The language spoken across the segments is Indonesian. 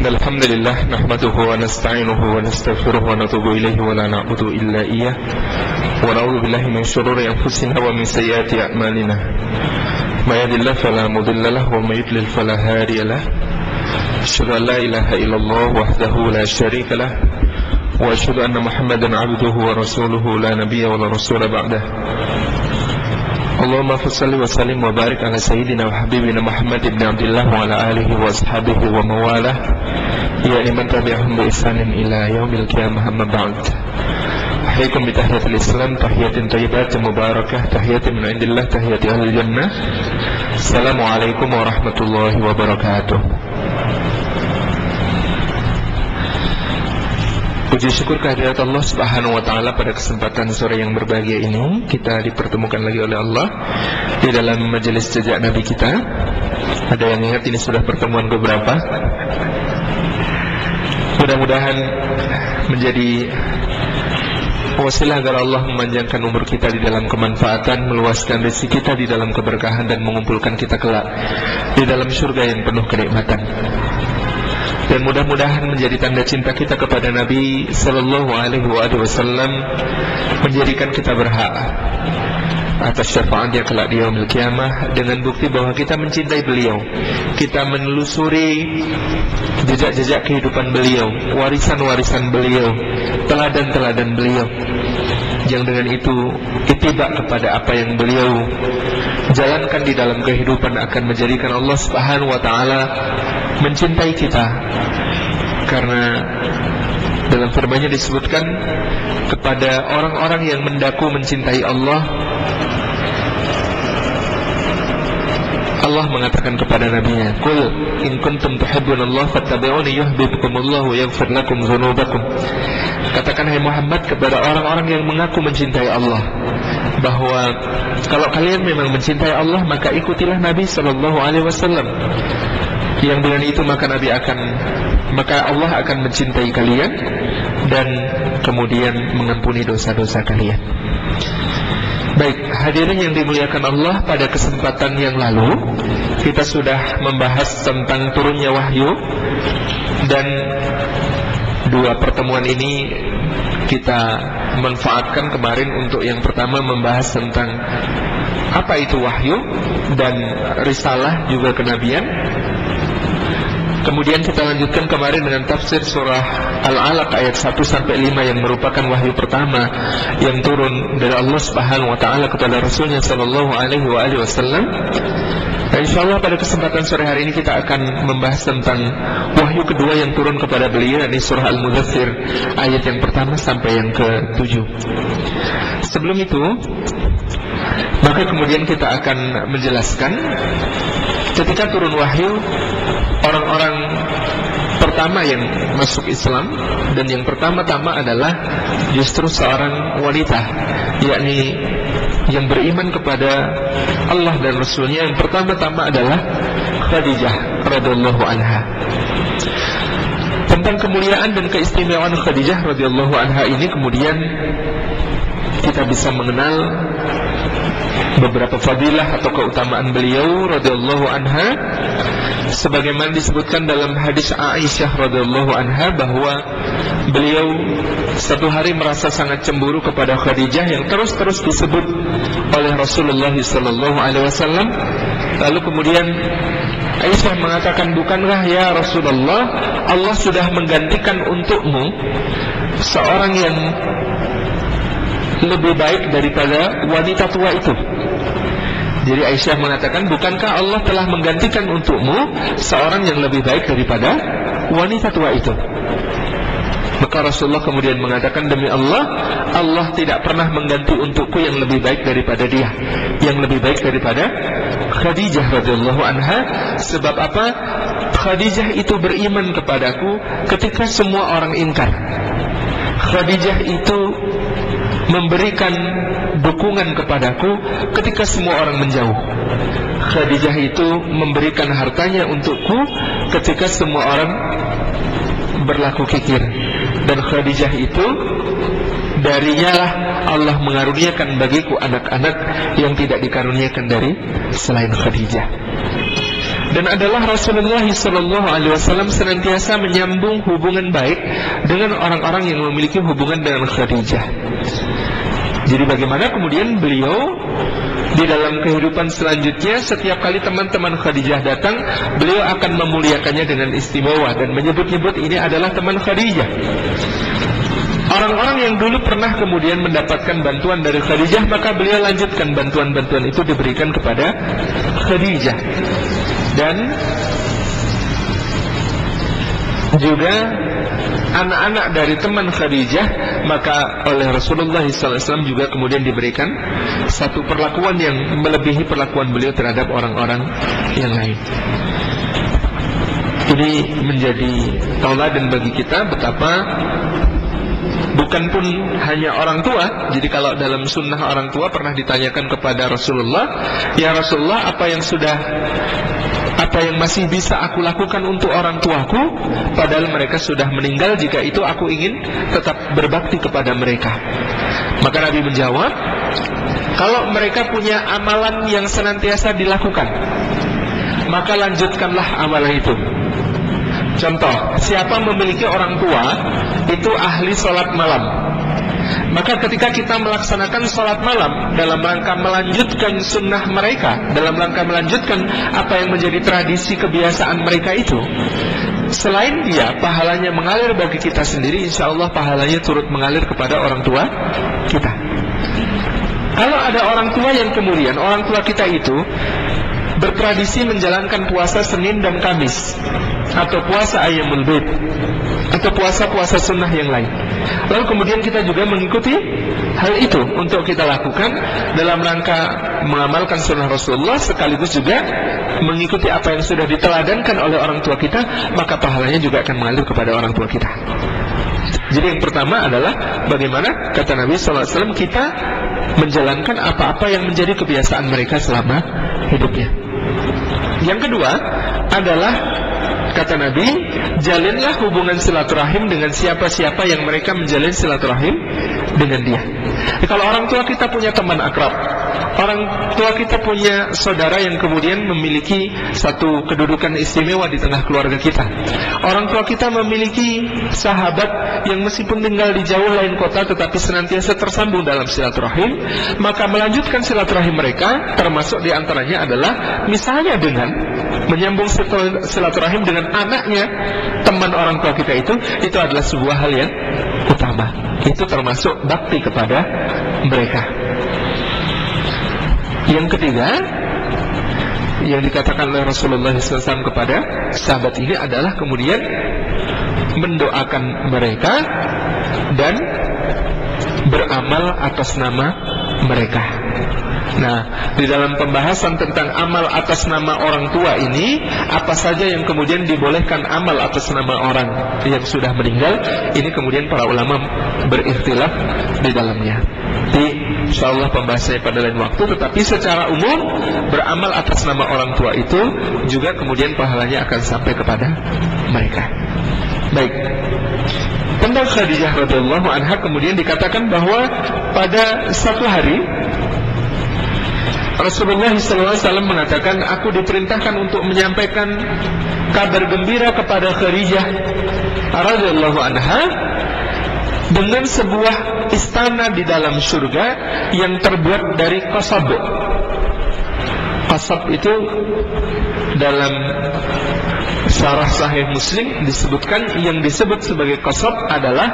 الحمد لله نحمده ونستعينه ونستغفره ونتوب إليه ولا نعبد إلا إياه ونعوذ بالله من شرور أنفسنا ومن سيئات أعمالنا ما يهد الله فلا مضل له وما يضلل فلا هادي له أشهد أن لا إله إلا الله وحده لا شريك له وأشهد أن محمدا عبده ورسوله لا نبي ولا رسول بعده اللهم صل وسلم وبارك على سيدنا وحبيبنا محمد بن عبد الله وعلى آله وأصحابه ومواله يا لمن تبعهم بإحسان إلى يوم القيامة أما بعد أحييكم بتحية الإسلام تحية طيبات مباركة تحية من عند الله تحية أهل الجنة السلام عليكم ورحمة الله وبركاته. Puji syukur kehadirat Allah Subhanahu wa Ta'ala pada kesempatan sore yang berbahagia ini. Kita dipertemukan lagi oleh Allah di dalam majelis jejak Nabi kita. Ada yang ingat ini sudah pertemuan keberapa? Mudah-mudahan menjadi wasilah agar Allah memanjangkan umur kita di dalam kemanfaatan, meluaskan rezeki kita di dalam keberkahan, dan mengumpulkan kita kelak di dalam surga yang penuh kenikmatan. Dan mudah-mudahan menjadi tanda cinta kita kepada Nabi Sallallahu Alaihi Wasallam, menjadikan kita berhak atas syafaatnya kelak di yaumil qiyamah, dengan bukti bahwa kita mencintai beliau, kita menelusuri jejak-jejak kehidupan beliau, warisan-warisan beliau, teladan-teladan beliau, yang dengan itu ittiba kepada apa yang beliau jalankan di dalam kehidupan akan menjadikan Allah Subhanahu wa Ta'ala mencintai kita. Karena dalam firman-Nya disebutkan kepada orang-orang yang mendaku mencintai Allah, Allah mengatakan kepada Nabi-Nya, "Qul in kuntum tuhibbunallaha fattabi'uni yuhibbukumullahu wa yaghfir lakum dzunubakum." Katakan hai Muhammad kepada orang-orang yang mengaku mencintai Allah, bahwa kalau kalian memang mencintai Allah, maka ikutilah Nabi Sallallahu Alaihi Wasallam. Yang dengan itu maka Allah akan mencintai kalian dan kemudian mengampuni dosa-dosa kalian. Baik, hadirin yang dimuliakan Allah, pada kesempatan yang lalu kita sudah membahas tentang turunnya wahyu, dan dua pertemuan ini kita manfaatkan kemarin untuk yang pertama membahas tentang apa itu wahyu dan risalah juga kenabian. Kemudian kita lanjutkan kemarin dengan tafsir surah Al-Alaq ayat 1-5 yang merupakan wahyu pertama yang turun dari Allah Subhanahu wa Ta'ala kepada Rasulnya Sallallahu Alaihi Wasallam. Dan insyaallah pada kesempatan sore hari ini kita akan membahas tentang wahyu kedua yang turun kepada beliau, yakni surah Al-Mudaththir ayat yang pertama sampai yang ke-7. Sebelum itu, maka kemudian kita akan menjelaskan ketika turun wahyu, orang-orang pertama yang masuk Islam, dan yang pertama-tama adalah justru seorang wanita, yakni yang beriman kepada Allah dan Rasulnya. Yang pertama-tama adalah Khadijah radhiyallahu anha. Tentang kemuliaan dan keistimewaan Khadijah radhiyallahu anha ini kemudian kita bisa mengenal beberapa fadilah atau keutamaan beliau radhiyallahu anha, sebagaimana disebutkan dalam hadis Aisyah radhiyallahu anha bahwa beliau satu hari merasa sangat cemburu kepada Khadijah yang terus-terus disebut oleh Rasulullah sallallahu alaihi wasallam. Lalu kemudian Aisyah mengatakan, "Bukankah ya Rasulullah, Allah sudah menggantikan untukmu seorang yang lebih baik daripada wanita tua itu?" Jadi Aisyah mengatakan, "Bukankah Allah telah menggantikan untukmu seorang yang lebih baik daripada wanita tua itu?" Maka Rasulullah kemudian mengatakan, "Demi Allah, Allah tidak pernah mengganti untukku yang lebih baik daripada dia, yang lebih baik daripada Khadijah radhiyallahu anha." Sebab apa? Khadijah itu beriman kepadaku ketika semua orang ingkar. Khadijah itu memberikan dukungan kepadaku ketika semua orang menjauh. Khadijah itu memberikan hartanya untukku ketika semua orang berlaku kikir. Dan Khadijah itu, darinya lah Allah mengaruniakan bagiku anak-anak yang tidak dikaruniakan dari selain Khadijah. Dan adalah Rasulullah SAW senantiasa menyambung hubungan baik dengan orang-orang yang memiliki hubungan dengan Khadijah. Jadi bagaimana kemudian beliau di dalam kehidupan selanjutnya, setiap kali teman-teman Khadijah datang, beliau akan memuliakannya dengan istimewa dan menyebut-nyebut ini adalah teman Khadijah. Orang-orang yang dulu pernah kemudian mendapatkan bantuan dari Khadijah, maka beliau lanjutkan bantuan-bantuan itu diberikan kepada Khadijah. Dan juga anak-anak dari teman Khadijah, maka oleh Rasulullah SAW juga kemudian diberikan satu perlakuan yang melebihi perlakuan beliau terhadap orang-orang yang lain. Ini menjadi tauladan bagi kita betapa bukan pun hanya orang tua. Jadi kalau dalam sunnah orang tua pernah ditanyakan kepada Rasulullah, ya Rasulullah, apa yang masih bisa aku lakukan untuk orang tuaku padahal mereka sudah meninggal, jika itu aku ingin tetap berbakti kepada mereka. Maka Nabi menjawab, kalau mereka punya amalan yang senantiasa dilakukan, maka lanjutkanlah amalan itu. Contoh, siapa memiliki orang tua itu ahli sholat malam, maka ketika kita melaksanakan sholat malam dalam rangka melanjutkan sunnah mereka, dalam rangka melanjutkan apa yang menjadi tradisi kebiasaan mereka itu, selain dia pahalanya mengalir bagi kita sendiri, insya Allah pahalanya turut mengalir kepada orang tua kita. Kalau ada orang tua yang kemudian orang tua kita itu bertradisi menjalankan puasa Senin dan Kamis, atau puasa Ayyamul Bid, atau puasa-puasa sunnah yang lain, lalu kemudian kita juga mengikuti hal itu untuk kita lakukan dalam rangka mengamalkan sunnah Rasulullah, sekaligus juga mengikuti apa yang sudah diteladankan oleh orang tua kita, maka pahalanya juga akan mengalir kepada orang tua kita. Jadi yang pertama adalah bagaimana, kata Nabi SAW, kita menjalankan apa-apa yang menjadi kebiasaan mereka selama hidupnya. Yang kedua adalah, kata Nabi, jalinlah hubungan silaturahim dengan siapa-siapa yang mereka menjalin silaturahim dengan dia. Jadi kalau orang tua kita punya teman akrab, orang tua kita punya saudara yang kemudian memiliki satu kedudukan istimewa di tengah keluarga kita, orang tua kita memiliki sahabat yang meskipun tinggal di jauh lain kota tetapi senantiasa tersambung dalam silaturahim, maka melanjutkan silaturahim mereka termasuk diantaranya adalah misalnya dengan menyambung silaturahim dengan anaknya teman orang tua kita itu adalah sebuah hal yang utama. Itu termasuk bakti kepada mereka. Yang ketiga yang dikatakan oleh Rasulullah SAW kepada sahabat ini adalah kemudian mendoakan mereka dan beramal atas nama mereka. Nah, di dalam pembahasan tentang amal atas nama orang tua ini, apa saja yang kemudian dibolehkan amal atas nama orang yang sudah meninggal, ini kemudian para ulama berikhtilaf di dalamnya. Insyaallah pembahasannya pada lain waktu, tetapi secara umum beramal atas nama orang tua itu juga kemudian pahalanya akan sampai kepada mereka. Baik. Tentang Khadijah radhiyallahu anha kemudian dikatakan bahwa pada satu hari Rasulullah SAW mengatakan, aku diperintahkan untuk menyampaikan kabar gembira kepada Khadijah radhiyallahu anha dengan sebuah istana di dalam surga yang terbuat dari qasab. Qasab itu dalam syarah Sahih Muslim disebutkan, yang disebut sebagai qasab adalah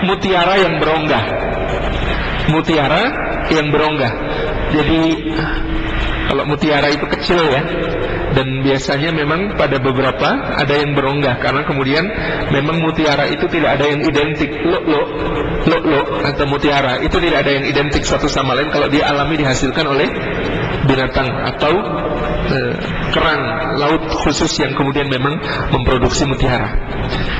mutiara yang berongga. Mutiara yang berongga. Jadi kalau mutiara itu kecil ya, dan biasanya memang pada beberapa ada yang berongga, karena kemudian memang mutiara itu tidak ada yang identik. Lo atau mutiara itu tidak ada yang identik satu sama lain kalau dia alami dihasilkan oleh binatang atau kerang laut khusus yang kemudian memang memproduksi mutiara.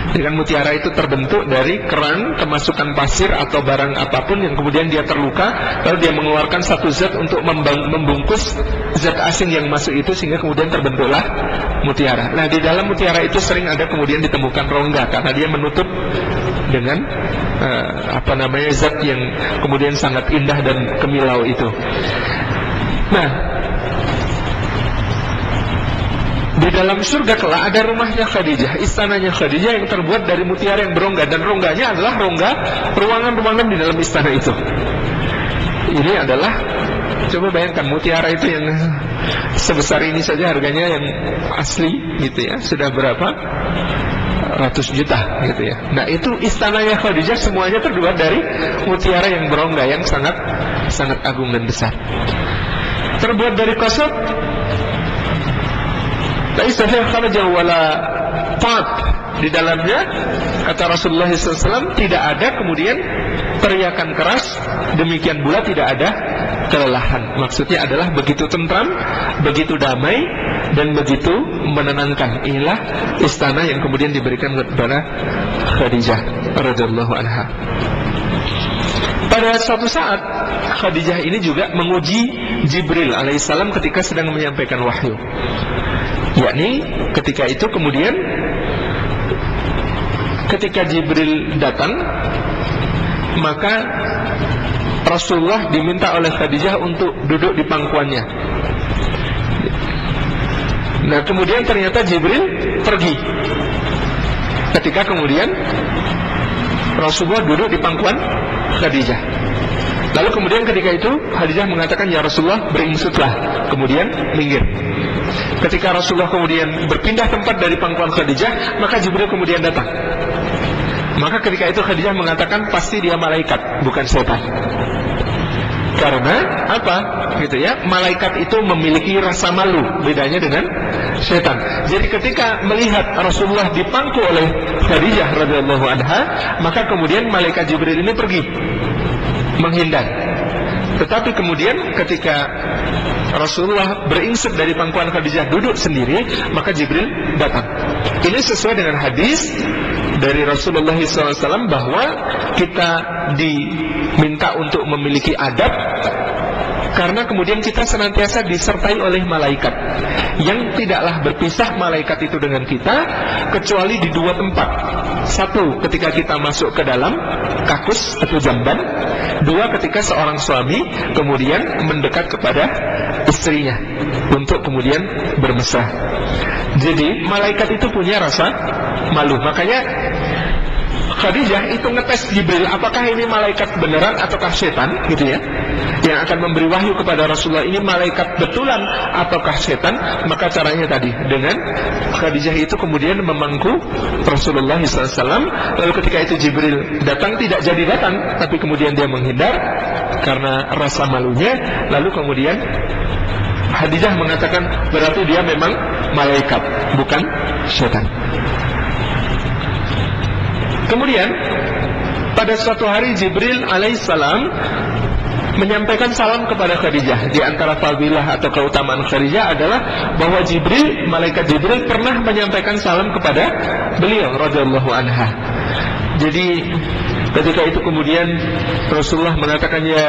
Dengan mutiara itu terbentuk dari kerang kemasukan pasir atau barang apapun yang kemudian dia terluka, lalu dia mengeluarkan satu zat untuk membungkus zat asing yang masuk itu, sehingga kemudian terbentuklah mutiara. Nah, di dalam mutiara itu sering ada kemudian ditemukan rongga karena dia menutup dengan zat yang kemudian sangat indah dan kemilau itu. Nah, Di dalam surga kelak ada rumahnya Khadijah, istananya Khadijah yang terbuat dari mutiara yang berongga, dan rongganya adalah rongga ruangan-ruangan di dalam istana itu. Ini adalah, coba bayangkan, mutiara itu yang sebesar ini saja harganya yang asli gitu ya, sudah berapa ratus juta gitu ya. Nah itu istananya Khadijah semuanya terbuat dari mutiara yang berongga, yang sangat sangat agung dan besar. Terbuat dari kasut, laisa fiha kharajah wala ta'ab. Di dalamnya, kata Rasulullah SAW, tidak ada kemudian teriakan keras, demikian pula tidak ada kelelahan. Maksudnya adalah begitu tentram, begitu damai, dan begitu menenangkan. Inilah istana yang kemudian diberikan kepada Khadijah radhiyallahu anha. Pada suatu saat, Khadijah ini juga menguji Jibril alaihissalam ketika sedang menyampaikan wahyu. Yakni ketika itu kemudian ketika Jibril datang, maka Rasulullah diminta oleh Khadijah untuk duduk di pangkuannya. Nah kemudian ternyata Jibril pergi. Ketika kemudian Rasulullah duduk di pangkuan Khadijah. Lalu kemudian ketika itu Khadijah mengatakan, ya Rasulullah beringsutlah, kemudian minggir. Ketika Rasulullah kemudian berpindah tempat dari pangkuan Khadijah, maka Jibril kemudian datang. Maka ketika itu Khadijah mengatakan, pasti dia malaikat, bukan setan. Karena apa? Gitu ya, malaikat itu memiliki rasa malu, bedanya dengan setan. Jadi ketika melihat Rasulullah dipangku oleh Khadijah radhiyallahu anha, maka kemudian malaikat Jibril ini pergi menghindar. Tetapi kemudian ketika Rasulullah beringsut dari pangkuan Khadijah duduk sendiri, maka Jibril datang. Ini sesuai dengan hadis dari Rasulullah SAW bahwa kita diminta untuk memiliki adab karena kemudian kita senantiasa disertai oleh malaikat yang tidaklah berpisah malaikat itu dengan kita kecuali di dua tempat. Satu, ketika kita masuk ke dalam kakus atau jamban. Dua, ketika seorang suami kemudian mendekat kepada istrinya untuk kemudian bermesra. Jadi malaikat itu punya rasa malu. Makanya Khadijah itu ngetes Jibril, apakah ini malaikat beneran ataukah setan, gitu ya, yang akan memberi wahyu kepada Rasulullah, ini malaikat betulan ataukah setan. Maka caranya tadi dengan Khadijah itu kemudian memangku Rasulullah SAW. Lalu ketika itu Jibril datang, tidak jadi datang, tapi kemudian dia menghindar karena rasa malunya. Lalu kemudian Khadijah mengatakan, berarti dia memang malaikat, bukan setan. Kemudian pada suatu hari Jibril alaihissalam menyampaikan salam kepada Khadijah. Di antara fadilah atau keutamaan Khadijah adalah bahwa Jibril, malaikat Jibril pernah menyampaikan salam kepada beliau radhiyallahu anha. Jadi ketika itu kemudian Rasulullah mengatakan, ya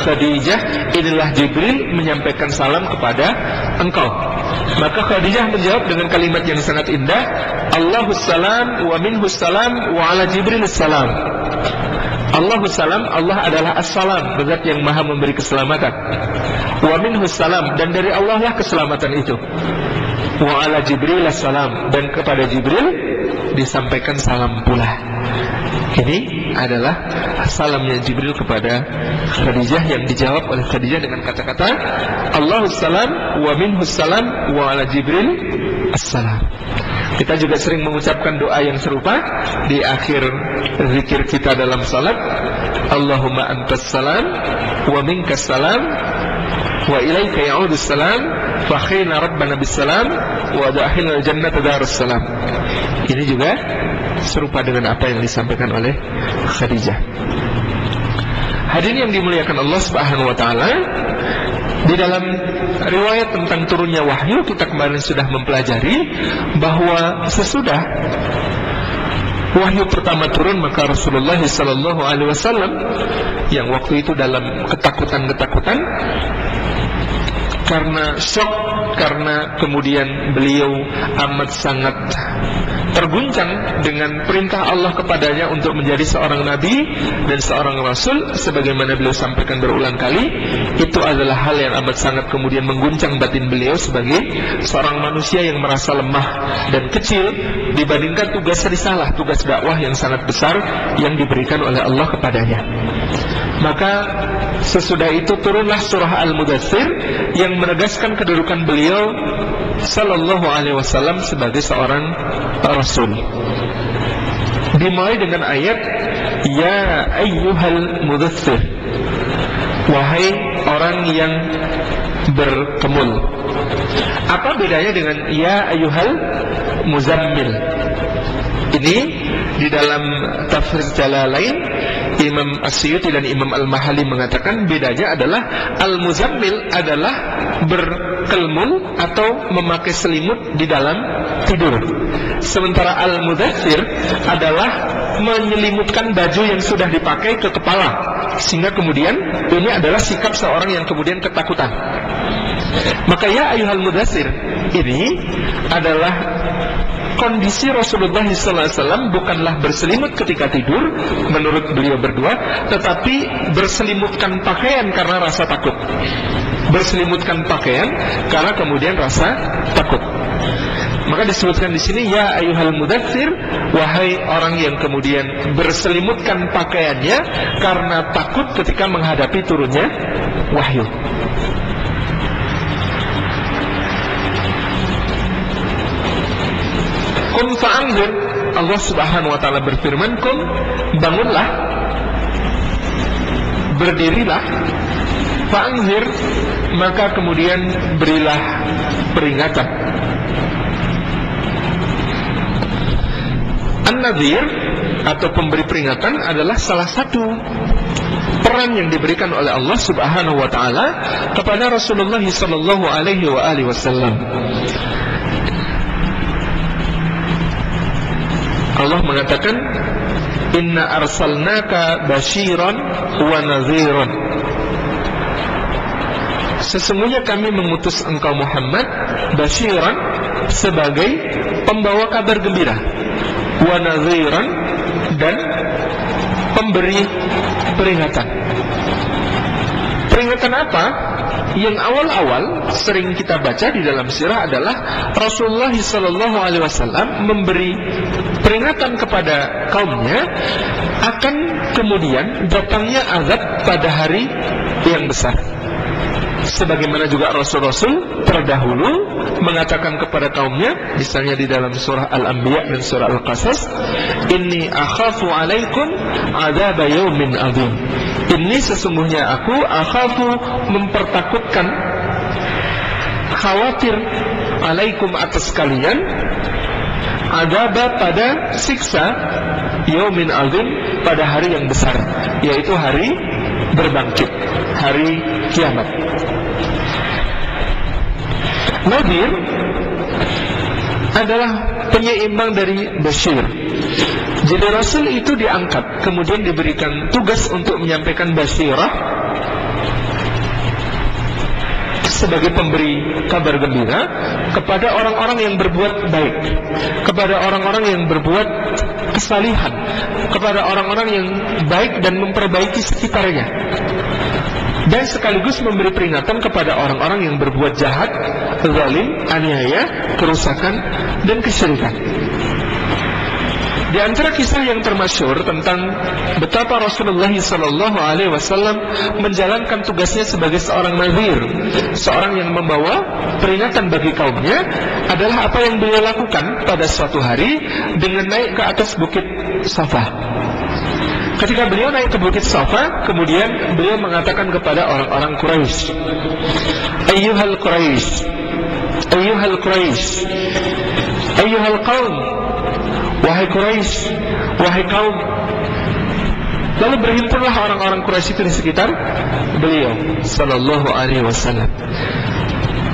Khadijah, inilah Jibril menyampaikan salam kepada engkau. Maka Khadijah menjawab dengan kalimat yang sangat indah, Allahus salam wa minhus salam wa ala Jibril salam. Allahus salam, Allah adalah as-salam, zat yang maha memberi keselamatan. Wa minhus salam, dan dari Allah lah keselamatan itu. Wa ala Jibril salam, dan kepada Jibril disampaikan salam pula. Ini adalah salamnya Jibril kepada Khadijah yang dijawab oleh Khadijah dengan kata-kata Allahus salam wa minhus salam wa ala Jibril assalam. Kita juga sering mengucapkan doa yang serupa di akhir zikir kita dalam salat. Allahumma antas salam wa minkas salam wa ilaika ya'udus salam fa khina rabbana bis salam wa adkhilna jannata darus salam. Ini juga serupa dengan apa yang disampaikan oleh Khadijah. Hadirin yang dimuliakan Allah Subhanahu wa taala, di dalam riwayat tentang turunnya wahyu kita kemarin sudah mempelajari bahwa sesudah wahyu pertama turun, maka Rasulullah SAW yang waktu itu dalam ketakutan-ketakutan karena shock, karena kemudian beliau amat sangat terguncang dengan perintah Allah kepadanya untuk menjadi seorang nabi dan seorang rasul, sebagaimana beliau sampaikan berulang kali. Itu adalah hal yang amat sangat kemudian mengguncang batin beliau sebagai seorang manusia yang merasa lemah dan kecil dibandingkan tugas risalah, tugas dakwah yang sangat besar yang diberikan oleh Allah kepadanya. Maka sesudah itu turunlah surah Al-Mudaththir yang menegaskan kedudukan beliau sallallahu alaihi wasallam sebagai seorang rasul. Dimulai dengan ayat ya ayyuhal mudaththir, wahai orang yang berkemul. Apa bedanya dengan ya ayyuhal muzammil? Ini di dalam tafsir Jalalain, Imam As-Suyuti dan Imam Al-Mahali mengatakan bedanya adalah al-muzammil adalah berkelmul atau memakai selimut di dalam tidur, sementara al-mudaththir adalah menyelimutkan baju yang sudah dipakai ke kepala, sehingga kemudian ini adalah sikap seorang yang kemudian ketakutan. Maka ya ayyuhal mudaththir ini adalah kondisi Rasulullah SAW bukanlah berselimut ketika tidur menurut beliau berdua, tetapi berselimutkan pakaian karena rasa takut. Berselimutkan pakaian karena kemudian rasa takut. Maka disebutkan di sini ya ayyuhal mudaththir, wahai orang yang kemudian berselimutkan pakaiannya karena takut ketika menghadapi turunnya wahyu. Kun fa'anzir, Allah Subhanahu wa ta'ala berfirman, kun, bangunlah, berdirilah, fa'anzir, maka kemudian berilah peringatan. An-nadhir atau pemberi peringatan adalah salah satu peran yang diberikan oleh Allah Subhanahu wa ta'ala kepada Rasulullah sallallahu alaihi wasallam. Allah mengatakan inna arsalnaka basyiran wa nadhiran, sesungguhnya kami mengutus engkau Muhammad basyiran sebagai pembawa kabar gembira, wa nadhiran dan pemberi peringatan. Peringatan apa? Yang awal-awal sering kita baca di dalam sirah adalah Rasulullah SAW memberi peringatan kepada kaumnya akan kemudian datangnya azab pada hari yang besar. Sebagaimana juga Rasul-Rasul terdahulu mengatakan kepada kaumnya, misalnya di dalam surah Al-Anbiya dan surah Al-Qasas, inni akhafu alaikum adzaba yaumin adzim. Ini sesungguhnya aku akhafu mempertakutkan, khawatir alaikum atas kalian, adzaba pada siksa, yaumin adzim pada hari yang besar, yaitu hari berbangkit, hari kiamat. Nadhir adalah penyeimbang dari Bashir. Jadi Rasul itu diangkat, kemudian diberikan tugas untuk menyampaikan Bashirah sebagai pemberi kabar gembira kepada orang-orang yang berbuat baik, kepada orang-orang yang berbuat kesalihan, kepada orang-orang yang baik dan memperbaiki sekitarnya, dan sekaligus memberi peringatan kepada orang-orang yang berbuat jahat, zalim, aniaya, kerusakan, dan kesyirikan. Di antara kisah yang termasyhur tentang betapa Rasulullah SAW menjalankan tugasnya sebagai seorang nadhir, seorang yang membawa peringatan bagi kaumnya, adalah apa yang beliau lakukan pada suatu hari dengan naik ke atas bukit Safa. Ketika beliau naik ke bukit Safa, kemudian beliau mengatakan kepada orang-orang Quraisy, ayyuhal Quraisy, ayyuhal Quraisy, ayyuhal qaum, wahai Quraisy, wahai kaum. Lalu berhimpunlah orang-orang Quraisy itu di sekitar beliau sallallahu alaihi wasallam.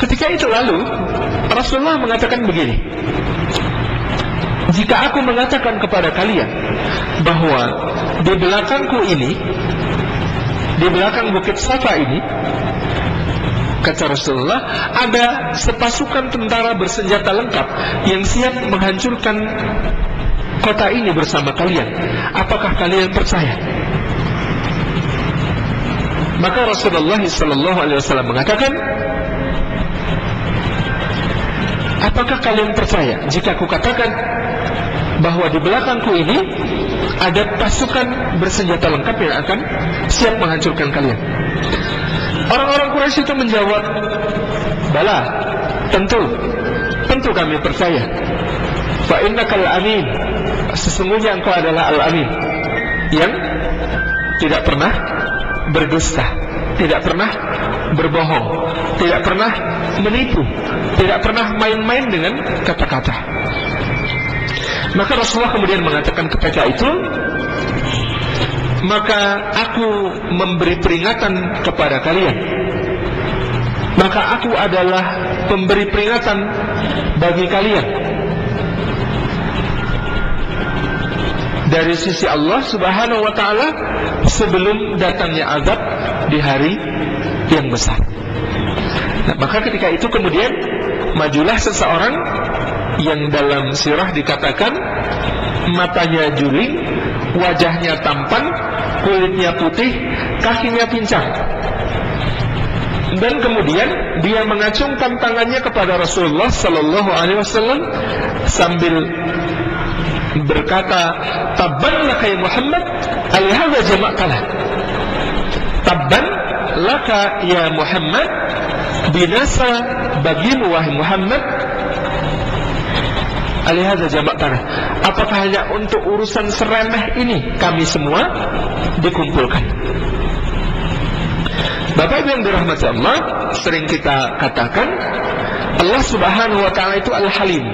Ketika itu lalu Rasulullah mengatakan begini, jika aku mengatakan kepada kalian bahwa di belakangku ini, di belakang bukit Safa ini, Kata Rasulullah, ada sepasukan tentara bersenjata lengkap yang siap menghancurkan kota ini bersama kalian. Apakah kalian percaya? Maka Rasulullah SAW mengatakan, apakah kalian percaya jika aku katakan bahwa di belakangku ini ada pasukan bersenjata lengkap yang akan siap menghancurkan kalian? Orang-orang Quraisy itu menjawab, bala, tentu kami percaya. Fa innakal amin, sesungguhnya engkau adalah al-amin, yang tidak pernah berdusta, tidak pernah berbohong, tidak pernah menipu, tidak pernah main-main dengan kata-kata. Maka Rasulullah kemudian mengatakan ketika itu, maka aku memberi peringatan kepada kalian. Maka aku adalah pemberi peringatan bagi kalian dari sisi Allah Subhanahu wa ta'ala sebelum datangnya azab di hari yang besar. Nah, maka ketika itu kemudian majulah seseorang yang dalam sirah dikatakan matanya juling, wajahnya tampan, kulitnya putih, kakinya pincang. Dan kemudian dia mengacungkan tangannya kepada Rasulullah Sallallahu Alaihi Wasallam sambil berkata, "Tabban laka ya Muhammad, alihadza jama'tana." Tabban laka ya Muhammad, binasa bagimu wahai Muhammad, alihadza jama'tana. Apakah hanya untuk urusan seremeh ini kami semua dikumpulkan? Bapak Ibu yang dirahmati Allah, sering kita katakan Allah Subhanahu wa ta'ala itu Al-Halim,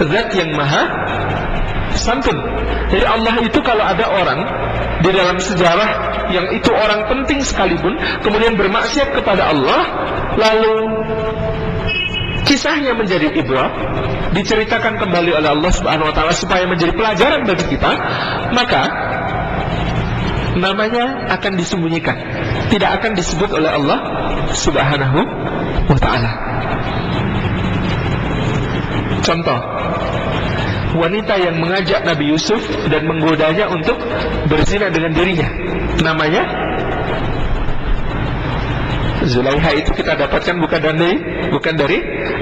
zat yang maha santun. Jadi Allah itu kalau ada orang di dalam sejarah yang itu orang penting sekalipun kemudian bermaksiat kepada Allah, lalu kisahnya menjadi ibrah, diceritakan kembali oleh Allah Subhanahu wa ta'ala supaya menjadi pelajaran bagi kita, maka namanya akan disembunyikan, tidak akan disebut oleh Allah Subhanahu wa ta'ala. Contoh, wanita yang mengajak Nabi Yusuf dan menggodanya untuk berzina dengan dirinya, namanya Zulaiha. Itu kita dapatkan bukan dari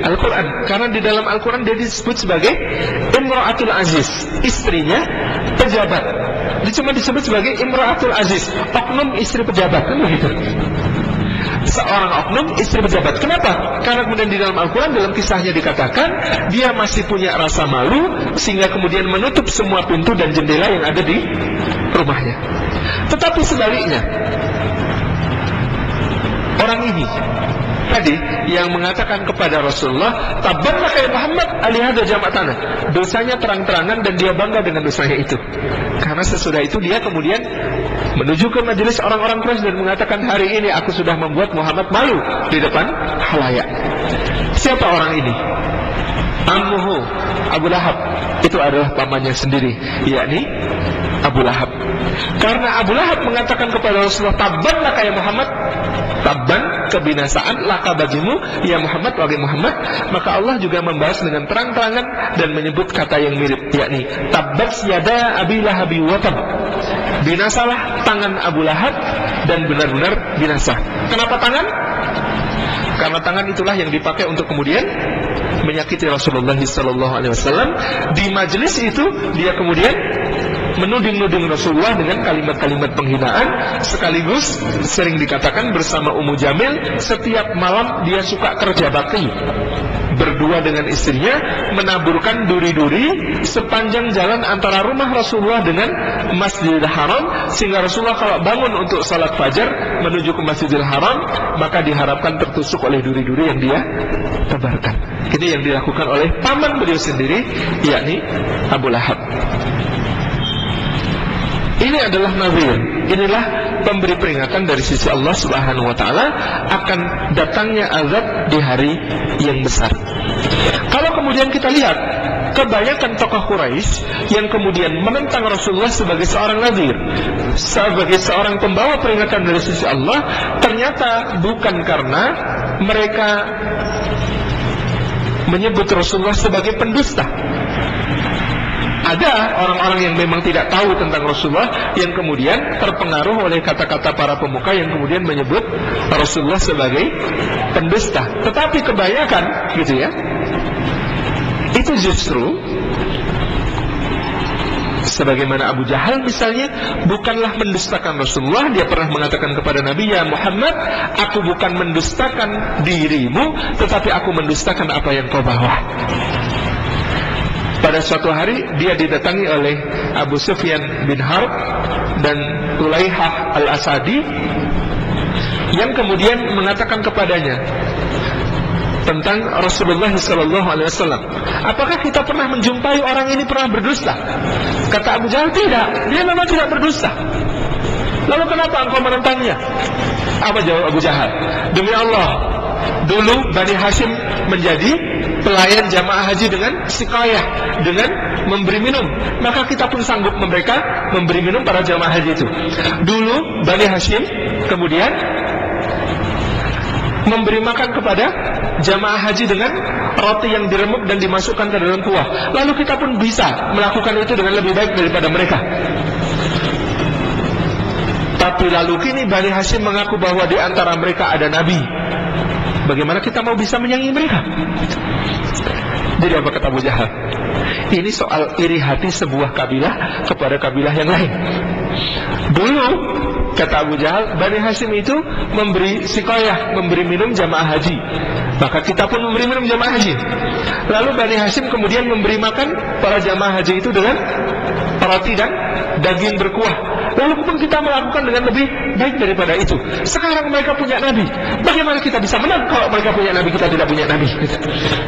Al-Quran, karena di dalam Al-Quran dia disebut sebagai Imra'atul Aziz, istrinya pejabat. Dia cuma disebut sebagai Imra'atul Aziz, oknum istri pejabat, kan begitu? Seorang oknum istri pejabat. Kenapa? Karena kemudian di dalam Al-Quran, dalam kisahnya dikatakan dia masih punya rasa malu sehingga kemudian menutup semua pintu dan jendela yang ada di rumahnya. Tetapi sebaliknya, orang ini tadi yang mengatakan kepada Rasulullah, "Tabban laka ya Muhammad, alihadza jama'tana." Dosanya terang-terangan dan dia bangga dengan dosanya itu. Karena sesudah itu dia kemudian menuju ke majelis orang-orang Quraisy dan mengatakan, "Hari ini aku sudah membuat Muhammad malu di depan khalayak." Siapa orang ini? Ammuhu, Abu Lahab. Itu adalah pamannya sendiri, yakni Abu Lahab. Karena Abu Lahab mengatakan kepada Rasulullah, "Tabban laka ya Muhammad," tabban, kebinasaan, laka bagimu ya Muhammad, wahai Muhammad, maka Allah juga membahas dengan terang-terangan dan menyebut kata yang mirip, yakni tabbat yada Abi Lahabi wa tab. Binasalah tangan Abu Lahab dan benar-benar binasa. Kenapa tangan? Karena tangan itulah yang dipakai untuk kemudian menyakiti Rasulullah SAW. Di majelis itu dia kemudian menuding-nuding Rasulullah dengan kalimat-kalimat penghinaan, sekaligus sering dikatakan bersama Ummu Jamil setiap malam dia suka kerja bakti berdua dengan istrinya, menaburkan duri-duri sepanjang jalan antara rumah Rasulullah dengan Masjidil Haram, sehingga Rasulullah kalau bangun untuk salat fajar menuju ke Masjidil Haram, maka diharapkan tertusuk oleh duri-duri yang dia tebarkan. Ini yang dilakukan oleh paman beliau sendiri, yakni Abu Lahab. Ini adalah nazir, inilah pemberi peringatan dari sisi Allah Subhanahu wa ta'ala akan datangnya azab di hari yang besar. Kalau kemudian kita lihat kebanyakan tokoh Quraisy yang kemudian menentang Rasulullah sebagai seorang nazir, sebagai seorang pembawa peringatan dari sisi Allah, ternyata bukan karena mereka menyebut Rasulullah sebagai pendusta. Ada orang-orang yang memang tidak tahu tentang Rasulullah yang kemudian terpengaruh oleh kata-kata para pemuka yang kemudian menyebut Rasulullah sebagai pendusta. Tetapi kebanyakan gitu ya, itu justru sebagaimana Abu Jahal misalnya, bukanlah mendustakan Rasulullah. Dia pernah mengatakan kepada Nabi, ya Muhammad, aku bukan mendustakan dirimu, tetapi aku mendustakan apa yang kau bawa. Pada suatu hari dia didatangi oleh Abu Sufyan bin Harb dan Ulaihah al-Asadi, yang kemudian mengatakan kepadanya tentang Rasulullah SAW, apakah kita pernah menjumpai orang ini pernah berdusta? Kata Abu Jahal, tidak, dia memang tidak berdusta. Lalu kenapa engkau menentangnya? Apa jawab Abu Jahal? Demi Allah, dulu Bani Hashim menjadi pelayan jamaah haji dengan sikayah, dengan memberi minum. Maka kita pun sanggup memberi minum para jamaah haji itu. Dulu Bani Hashim kemudian memberi makan kepada jamaah haji dengan roti yang diremuk dan dimasukkan ke dalam kuah. Lalu kita pun bisa melakukan itu dengan lebih baik daripada mereka. Tapi lalu kini Bani Hashim mengaku bahwa di antara mereka ada Nabi. Bagaimana kita mau bisa menyaingi mereka? Jadi apa kata Abu Jahal? Ini soal iri hati sebuah kabilah kepada kabilah yang lain. Dulu kata Abu Jahal, Bani Hashim itu memberi sikayah, memberi minum jamaah haji. Maka kita pun memberi minum jamaah haji. Lalu Bani Hashim kemudian memberi makan para jamaah haji itu dengan roti dan daging berkuah. Lalu pun kita melakukan dengan lebih baik daripada itu. Sekarang mereka punya Nabi. Bagaimana kita bisa menang kalau mereka punya Nabi, kita tidak punya Nabi?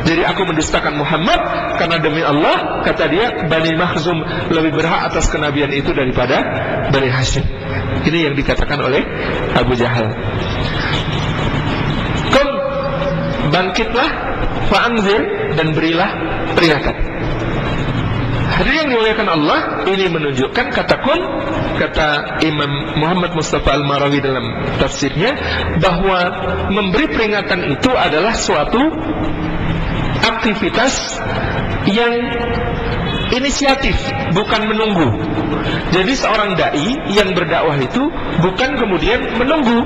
Jadi aku mendustakan Muhammad karena demi Allah, kata dia, Bani Makhzum lebih berhak atas kenabian itu daripada Bani Hashim. Ini yang dikatakan oleh Abu Jahal. Kum, bangkitlah, fa'anzir, dan berilah peringatan. Hadirin yang dimuliakan Allah, ini menunjukkan kata kun, kata Imam Muhammad Mustafa Al-Marawi dalam tafsirnya, bahwa memberi peringatan itu adalah suatu aktivitas yang inisiatif, bukan menunggu. Jadi seorang dai yang berdakwah itu bukan kemudian menunggu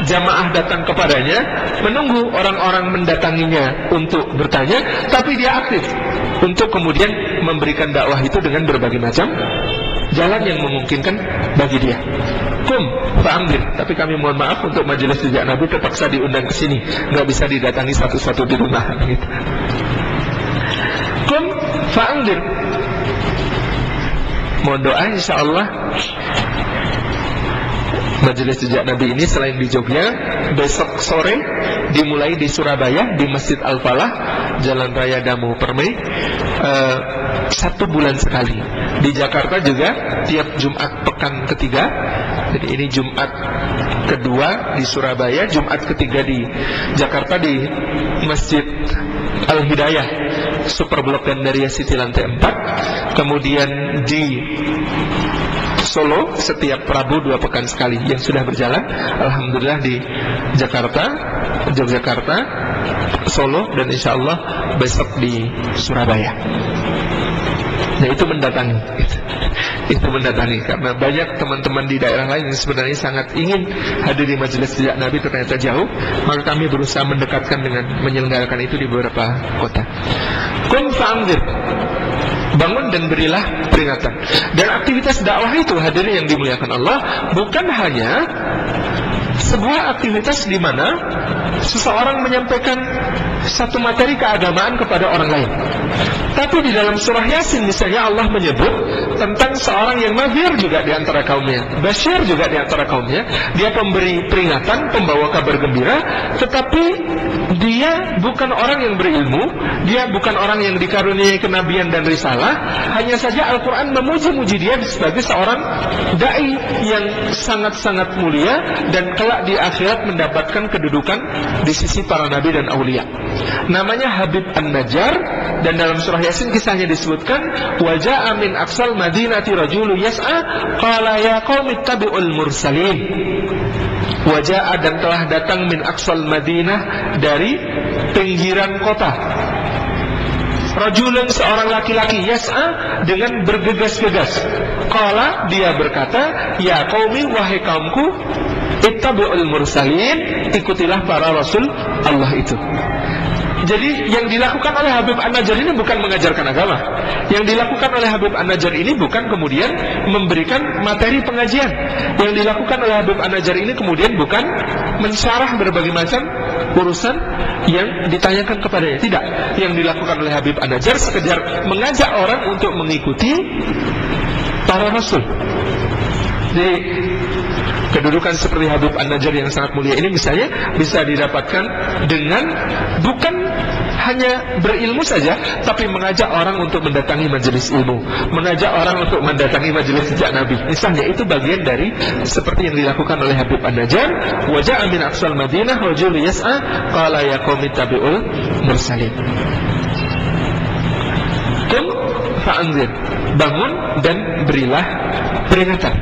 jamaah datang kepadanya, menunggu orang-orang mendatanginya untuk bertanya, tapi dia aktif untuk kemudian memberikan dakwah itu dengan berbagai macam jalan yang memungkinkan bagi dia. Kum, fa'amdir. Tapi kami mohon maaf untuk majelis sejak Nabi terpaksa diundang ke sini, nggak bisa didatangi satu-satu di rumah. Gitu. Kum, fa'amdir. Mohon doa, insya Allah majelis sejak Nabi ini selain di Jogja, besok sore dimulai di Surabaya di Masjid Al-Falah, Jalan Raya Damu Permai, 1 bulan sekali. Di Jakarta juga tiap Jumat pekan ketiga. Jadi ini Jumat kedua di Surabaya, Jumat ketiga di Jakarta di Masjid Al-Hidayah Superblok Gandaria City lantai 4. Kemudian di Solo setiap Rabu 2 pekan sekali yang sudah berjalan. Alhamdulillah di Jakarta, Yogyakarta, Solo, dan insya Allah besok di Surabaya. Nah itu mendatangi, itu mendatangi karena banyak teman-teman di daerah lain yang sebenarnya sangat ingin hadir di majelis sejak Nabi, ternyata jauh. Maka kami berusaha mendekatkan dengan menyelenggarakan itu di beberapa kota. Kun fa'anzir, bangun dan berilah peringatan. Dan aktivitas dakwah itu, hadirin yang dimuliakan Allah, bukan hanya sebuah aktivitas di mana seseorang menyampaikan satu materi keagamaan kepada orang lain. Tapi di dalam surah Yasin misalnya Allah menyebut tentang seorang yang nadhir juga di antara kaumnya, basyir juga di antara kaumnya. Dia pemberi peringatan, pembawa kabar gembira, tetapi dia bukan orang yang berilmu, dia bukan orang yang dikaruniai kenabian dan risalah. Hanya saja Al-Quran memuji-muji dia sebagai seorang da'i yang sangat-sangat mulia dan kelak di akhirat mendapatkan kedudukan di sisi para nabi dan aulia. Namanya Habib An-Najjar, dan dalam surah Yasin kisahnya disebutkan, waja'a min aqsal madinati rajulu yas'a qala ya qaumi ittabi'ul mursalin. Wajah dan telah datang min aqsal Madinah, dari pinggiran kota. Rajulun, seorang laki-laki, yas'a, dengan bergegas-gegas. Qala, dia berkata, ya qaumi, wahai kaumku, ittabi'ul mursalin, ikutilah para rasul Allah itu. Jadi yang dilakukan oleh Habib An-Najjar ini bukan mengajarkan agama. Yang dilakukan oleh Habib An-Najjar ini bukan kemudian memberikan materi pengajian. Yang dilakukan oleh Habib An-Najjar ini kemudian bukan mensyarah berbagai macam urusan yang ditanyakan kepadanya. Tidak. Yang dilakukan oleh Habib An-Najjar sekedar mengajak orang untuk mengikuti para rasul. Jadi kedudukan seperti Habib An-Najjar yang sangat mulia ini misalnya bisa didapatkan dengan bukan hanya berilmu saja, tapi mengajak orang untuk mendatangi majelis ilmu, mengajak orang untuk mendatangi majelis sejak Nabi. Misalnya itu bagian dari seperti yang dilakukan oleh Habib An-Najjar. Waja'a min aqsal Madinah rajulun yas'a qala ya qaumi tabi'ul mursalin. Qum fa'anzir, bangun dan berilah peringatan.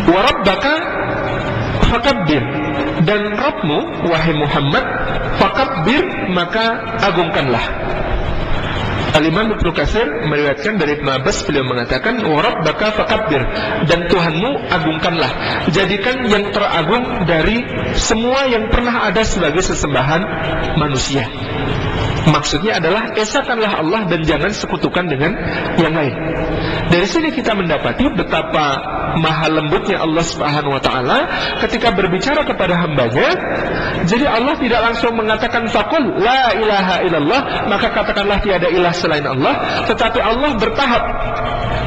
Wa rabbaka fakabbir, dan Rabbmu wahai Muhammad fakabbir, maka agungkanlah. Al-Imam Ibnu Katsir meriwayatkan dari Ibnu Abbas, beliau mengatakan wa rabbaka fakabbir, dan Tuhanmu agungkanlah, jadikan yang teragung dari semua yang pernah ada sebagai sesembahan manusia. Maksudnya adalah esakanlah Allah dan jangan sekutukan dengan yang lain. Dari sini kita mendapati betapa maha lembutnya Allah Subhanahu wa taala ketika berbicara kepada hambanya. Jadi Allah tidak langsung mengatakan faqul la ilaha illallah, maka katakanlah tiada ilah selain Allah, tetapi Allah bertahap.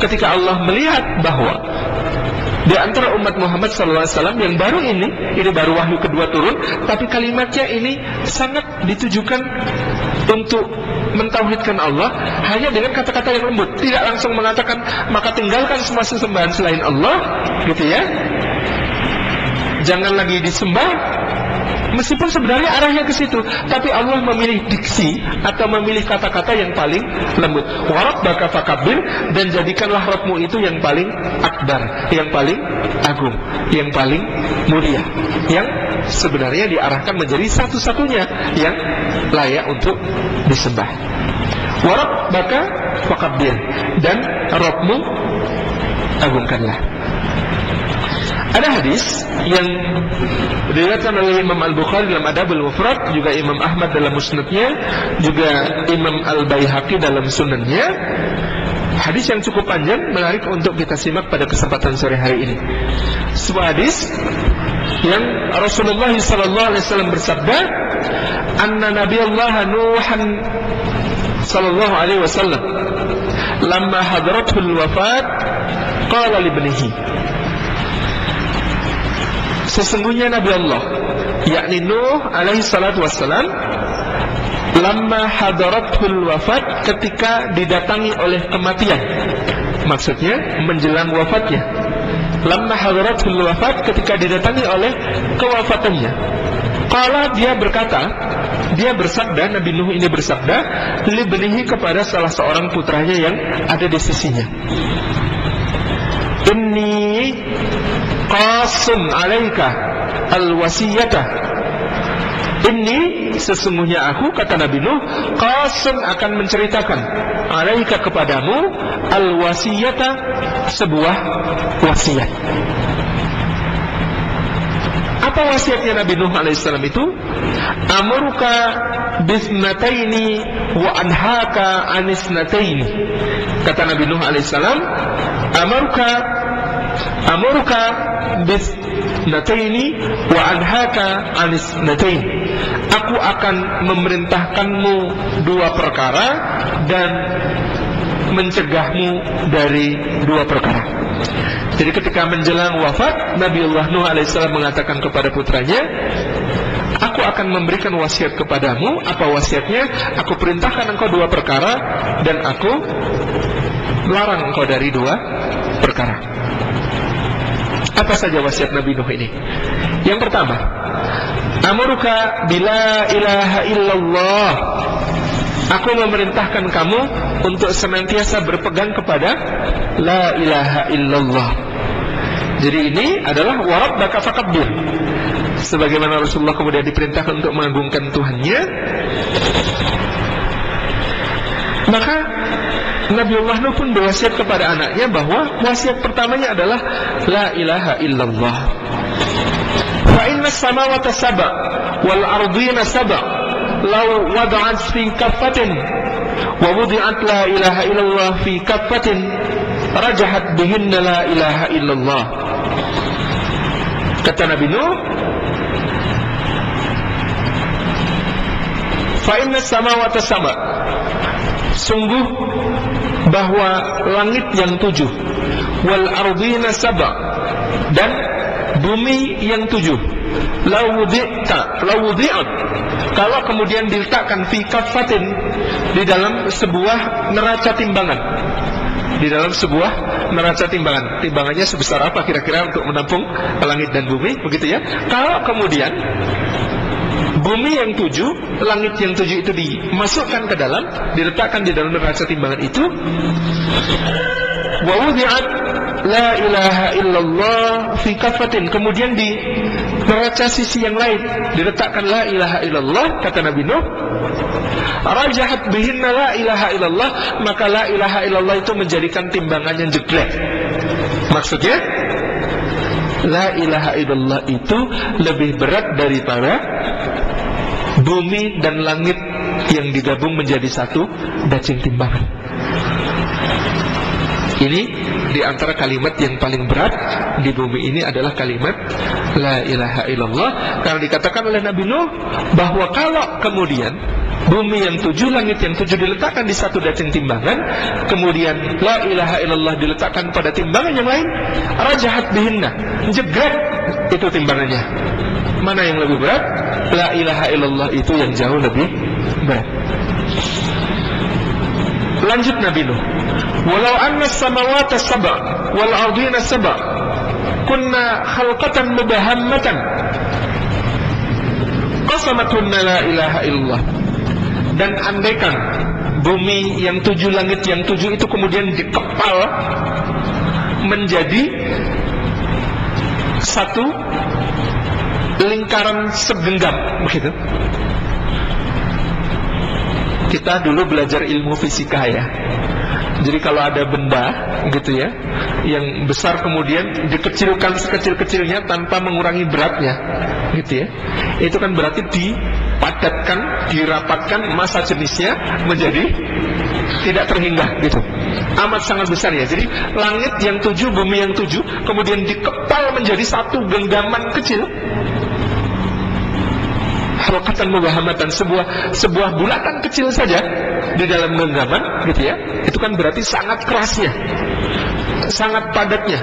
Ketika Allah melihat bahwa di antara umat Muhammad SAW yang baru ini baru wahyu kedua turun, tapi kalimatnya ini sangat ditujukan untuk mentauhidkan Allah hanya dengan kata-kata yang lembut, tidak langsung mengatakan maka tinggalkan semua sesembahan selain Allah, gitu ya. Jangan lagi disembah, meskipun sebenarnya arahnya ke situ, tapi Allah memilih diksi atau memilih kata-kata yang paling lembut. Wa rabbaka fakabbir, dan jadikanlah Rabbmu itu yang paling akbar, yang paling agung, yang paling mulia, yang sebenarnya diarahkan menjadi satu-satunya yang layak untuk disembah. Wa rabbaka fakabbir, dan Rabbmu agungkanlah. Ada hadis yang diriwayatkan oleh Imam Al-Bukhari dalam Adabul Mufrad, juga Imam Ahmad dalam Musnadnya, juga Imam Al-Baihaqi dalam Sunannya. Hadis yang cukup panjang, menarik untuk kita simak pada kesempatan sore hari ini. Sebuah hadis yang Rasulullah SAW bersabda, anna Nabiullah Nuhan sallallahu alaihi wasallam lamma hadratul wafat qala li ibnihi, sesungguhnya Nabi Allah, yakni Nuh alaihi salatu wassalam, lamma hadaratul wafat, ketika didatangi oleh kematian, maksudnya menjelang wafatnya. Lamma hadaratul wafat, ketika didatangi oleh kewafatannya. Qala, dia berkata, dia bersabda, Nabi Nuh ini bersabda, libnihi, kepada salah seorang putranya yang ada di sisinya, inni qasim alaika al-wasiyata, ini sesungguhnya aku, kata Nabi Nuh, qasim, akan menceritakan, alaika, kepadamu, al-wasiyata, sebuah wasiat. Apa wasiatnya Nabi Nuh alaihissalam itu? Amuruka bisnataini wa anhaka anisnataini, kata Nabi Nuh alaihissalam, amuruka bisnataini wa anhaka anisnataini, aku akan memerintahkanmu dua perkara dan mencegahmu dari dua perkara. Jadi ketika menjelang wafat, Nabiullah Nuh alaihissalam mengatakan kepada putranya, aku akan memberikan wasiat kepadamu. Apa wasiatnya? Aku perintahkan engkau dua perkara dan aku larang engkau dari dua perkara. Apa saja wasiat Nabi Nuh ini? Yang pertama, amuruka bila ilaha illallah, aku memerintahkan kamu untuk senantiasa berpegang kepada la ilaha illallah. Jadi ini adalah wa rabbaka fakabbir. Sebagaimana Rasulullah kemudian diperintahkan untuk mengagungkan Tuhannya, maka Nabiullah Nuh pun berwasiat kepada anaknya bahwa wasiat pertamanya adalah la ilaha illallah. Fa inna samawati sab'a wal ardina sab'a law wada'at fi kaffatin wa wudi'at la ilaha illallah fi kaffatin rajahat bihinna la ilaha illallah. Kata Nabi Nuh, fa inna samawati sab'a, sungguh bahwa langit yang 7, wal ardina sab'a, dan bumi yang 7, lawudi'at, kalau kemudian diletakkan fi kaffatin, di dalam sebuah neraca timbangan, di dalam sebuah neraca timbangan. Timbangannya sebesar apa kira-kira untuk menampung langit dan bumi, begitu ya. Kalau kemudian bumi yang 7, langit yang 7 itu dimasukkan ke dalam, diletakkan di dalam neraca timbangan itu, wa wudi'at la ilaha illallah fi kaffatin, kemudian di neraca sisi yang lain diletakkan la ilaha illallah, kata Nabi Nuh, rajahat bihinna la ilaha illallah, maka la ilaha illallah itu menjadikan timbangan yang jeglek. Maksudnya la ilaha illallah itu lebih berat daripada bumi dan langit yang digabung menjadi satu dacing timbangan. Ini di antara kalimat yang paling berat di bumi ini adalah kalimat la ilaha illallah. Karena dikatakan oleh Nabi Nuh bahwa kalau kemudian bumi yang 7, langit yang 7 diletakkan di satu dacing timbangan, kemudian la ilaha illallah diletakkan pada timbangan yang lain, rajahat bihinna, jegat itu timbangannya. Mana yang lebih berat? La ilaha illallah itu yang jauh lebih berat. Lanjut Nabi Nuh, walau anna samawati sab'a wal ardina sab'a kunna khalqatan mubahammatan qasamatunna la ilaha illallah. Dan andaikan bumi yang 7, langit yang 7 itu kemudian dikepal menjadi satu lingkaran segenggam, begitu. Kita dulu belajar ilmu fisika ya. Jadi kalau ada benda gitu ya yang besar kemudian dikecilkan sekecil-kecilnya tanpa mengurangi beratnya gitu ya, itu kan berarti dipadatkan, dirapatkan massa jenisnya menjadi tidak terhingga gitu, amat sangat besar ya. Jadi langit yang 7, bumi yang 7 kemudian dikepal menjadi satu genggaman kecil, halqatan mubahamatan, sebuah bulatan kecil saja di dalam genggaman gitu ya. Itu kan berarti sangat kerasnya, sangat padatnya.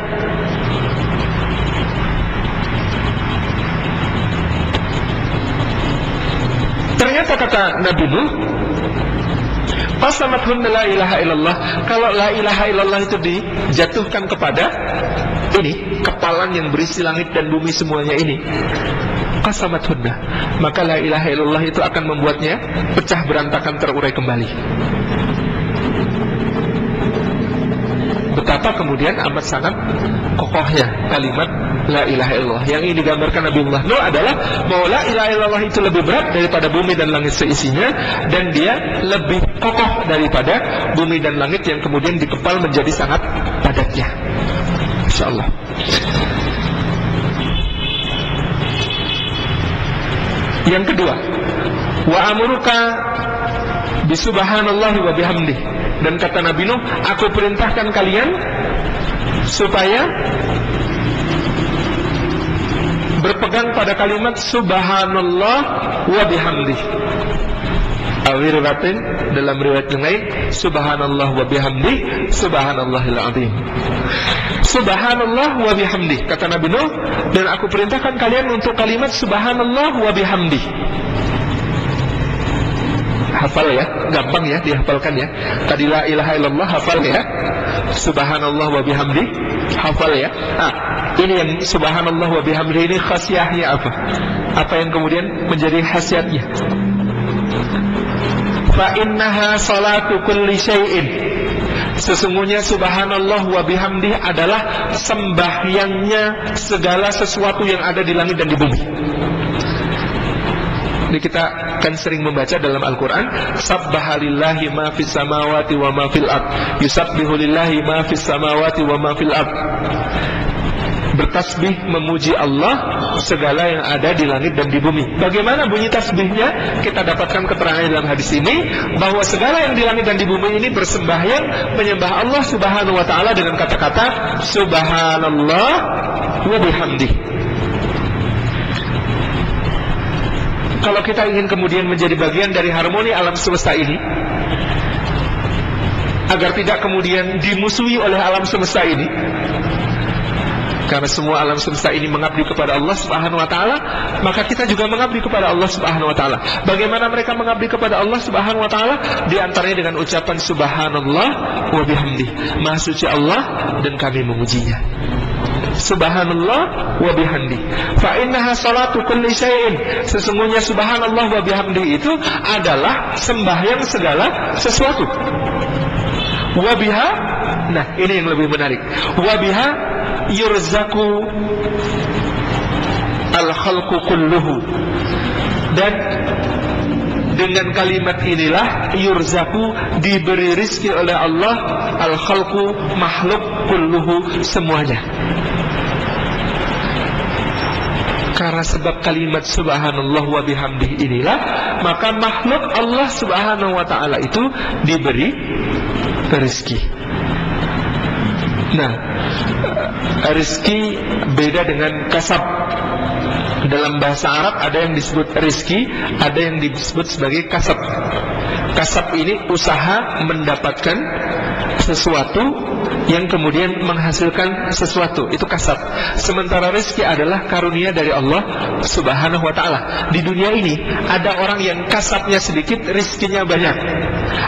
Ternyata kata Nabi Nuh, pasamathun la ilaha illallah, kalau la ilaha illallah itu dijatuhkan kepada ini, kepalan yang berisi langit dan bumi semuanya ini, qasamathunna, maka la ilaha illallah itu akan membuatnya pecah berantakan, terurai kembali. Betapa kemudian amat sangat kokohnya kalimat la ilaha illallah. Yang ini digambarkan Nabiullah Nuh adalah bahwa la ilaha illallah itu lebih berat daripada bumi dan langit seisinya, dan dia lebih kokoh daripada bumi dan langit yang kemudian dikepal menjadi sangat padatnya. Insyaallah. Yang kedua, wa amuruka bisubhanallahi wa bihamdih, dan kata Nabi Nuh, aku perintahkan kalian supaya berpegang pada kalimat subhanallah wa bihamdih. Awiratin dalam riwayat yang lain, subhanallah wa bihamdih subhanallahil azim. Subhanallah wa bihamdih, kata Nabi Nuh, dan aku perintahkan kalian untuk kalimat subhanallah wa bihamdih. Hafal ya, gampang ya dihafalkan ya. Tadi la ilaha illallah hafal ya, subhanallah wa bihamdih hafal ya. Ini yang subhanallah wa bihamdih ini khasiatnya apa? Apa yang kemudian menjadi khasiatnya? Fa innaha salatu kulli syai'in, Sesungguhnya subhanallah wa bihamdih adalah sembahyangnya segala sesuatu yang ada di langit dan di bumi. Ini kita kan sering membaca dalam Al-Quran, sabbahalillahi ma fis samawati wa ma fil ard, yusabbihu lillahi ma fis samawati wa ma fil ard. Bertasbih memuji Allah segala yang ada di langit dan di bumi. Bagaimana bunyi tasbihnya? Kita dapatkan keterangan dalam hadis ini bahwa segala yang di langit dan di bumi ini bersembahyang menyembah Allah Subhanahu wa taala dengan kata-kata subhanallah wa bihamdih. Kalau kita ingin kemudian menjadi bagian dari harmoni alam semesta ini, agar tidak kemudian dimusuhi oleh alam semesta ini, karena semua alam semesta ini mengabdi kepada Allah Subhanahu wa taala, maka kita juga mengabdi kepada Allah Subhanahu wa taala. Bagaimana mereka mengabdi kepada Allah Subhanahu wa taala? Di antaranya dengan ucapan subhanallah wa bihamdih. Maha suci Allah dan kami memujinya. Subhanallah wa bihamdi. Fa innaha salatu kulli syai'in. Sesungguhnya subhanallah wa bihamdi itu adalah sembahyang segala sesuatu. Wa biha, nah ini yang lebih menarik. Wa biha yurzaku al-khalqu kulluhu. Dan dengan kalimat inilah yurzaku, diberi rizki oleh Allah, al-khalqu, makhluk, kulluhu, semuanya. Karena sebab kalimat subhanallah wa bihamdih inilah, maka makhluk Allah Subhanahu wa ta'ala itu diberi rezeki. Nah, rezeki beda dengan kasab. Dalam bahasa Arab ada yang disebut rezeki, ada yang disebut sebagai kasab. Kasab ini usaha mendapatkan sesuatu yang kemudian menghasilkan sesuatu, itu kasab. Sementara rezeki adalah karunia dari Allah Subhanahu wa ta'ala. Di dunia ini ada orang yang kasabnya sedikit, rezekinya banyak.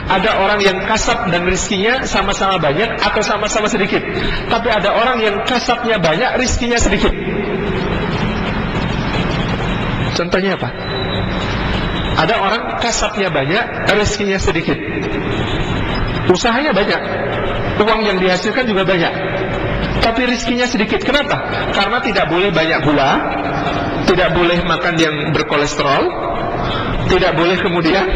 Ada orang yang kasab dan rezekinya sama-sama banyak atau sama-sama sedikit. Tapi ada orang yang kasabnya banyak, rezekinya sedikit. Contohnya apa? Ada orang kasabnya banyak, rezekinya sedikit. Usahanya banyak, uang yang dihasilkan juga banyak, tapi rezekinya sedikit. Kenapa? Karena tidak boleh banyak gula, tidak boleh makan yang berkolesterol, tidak boleh kemudian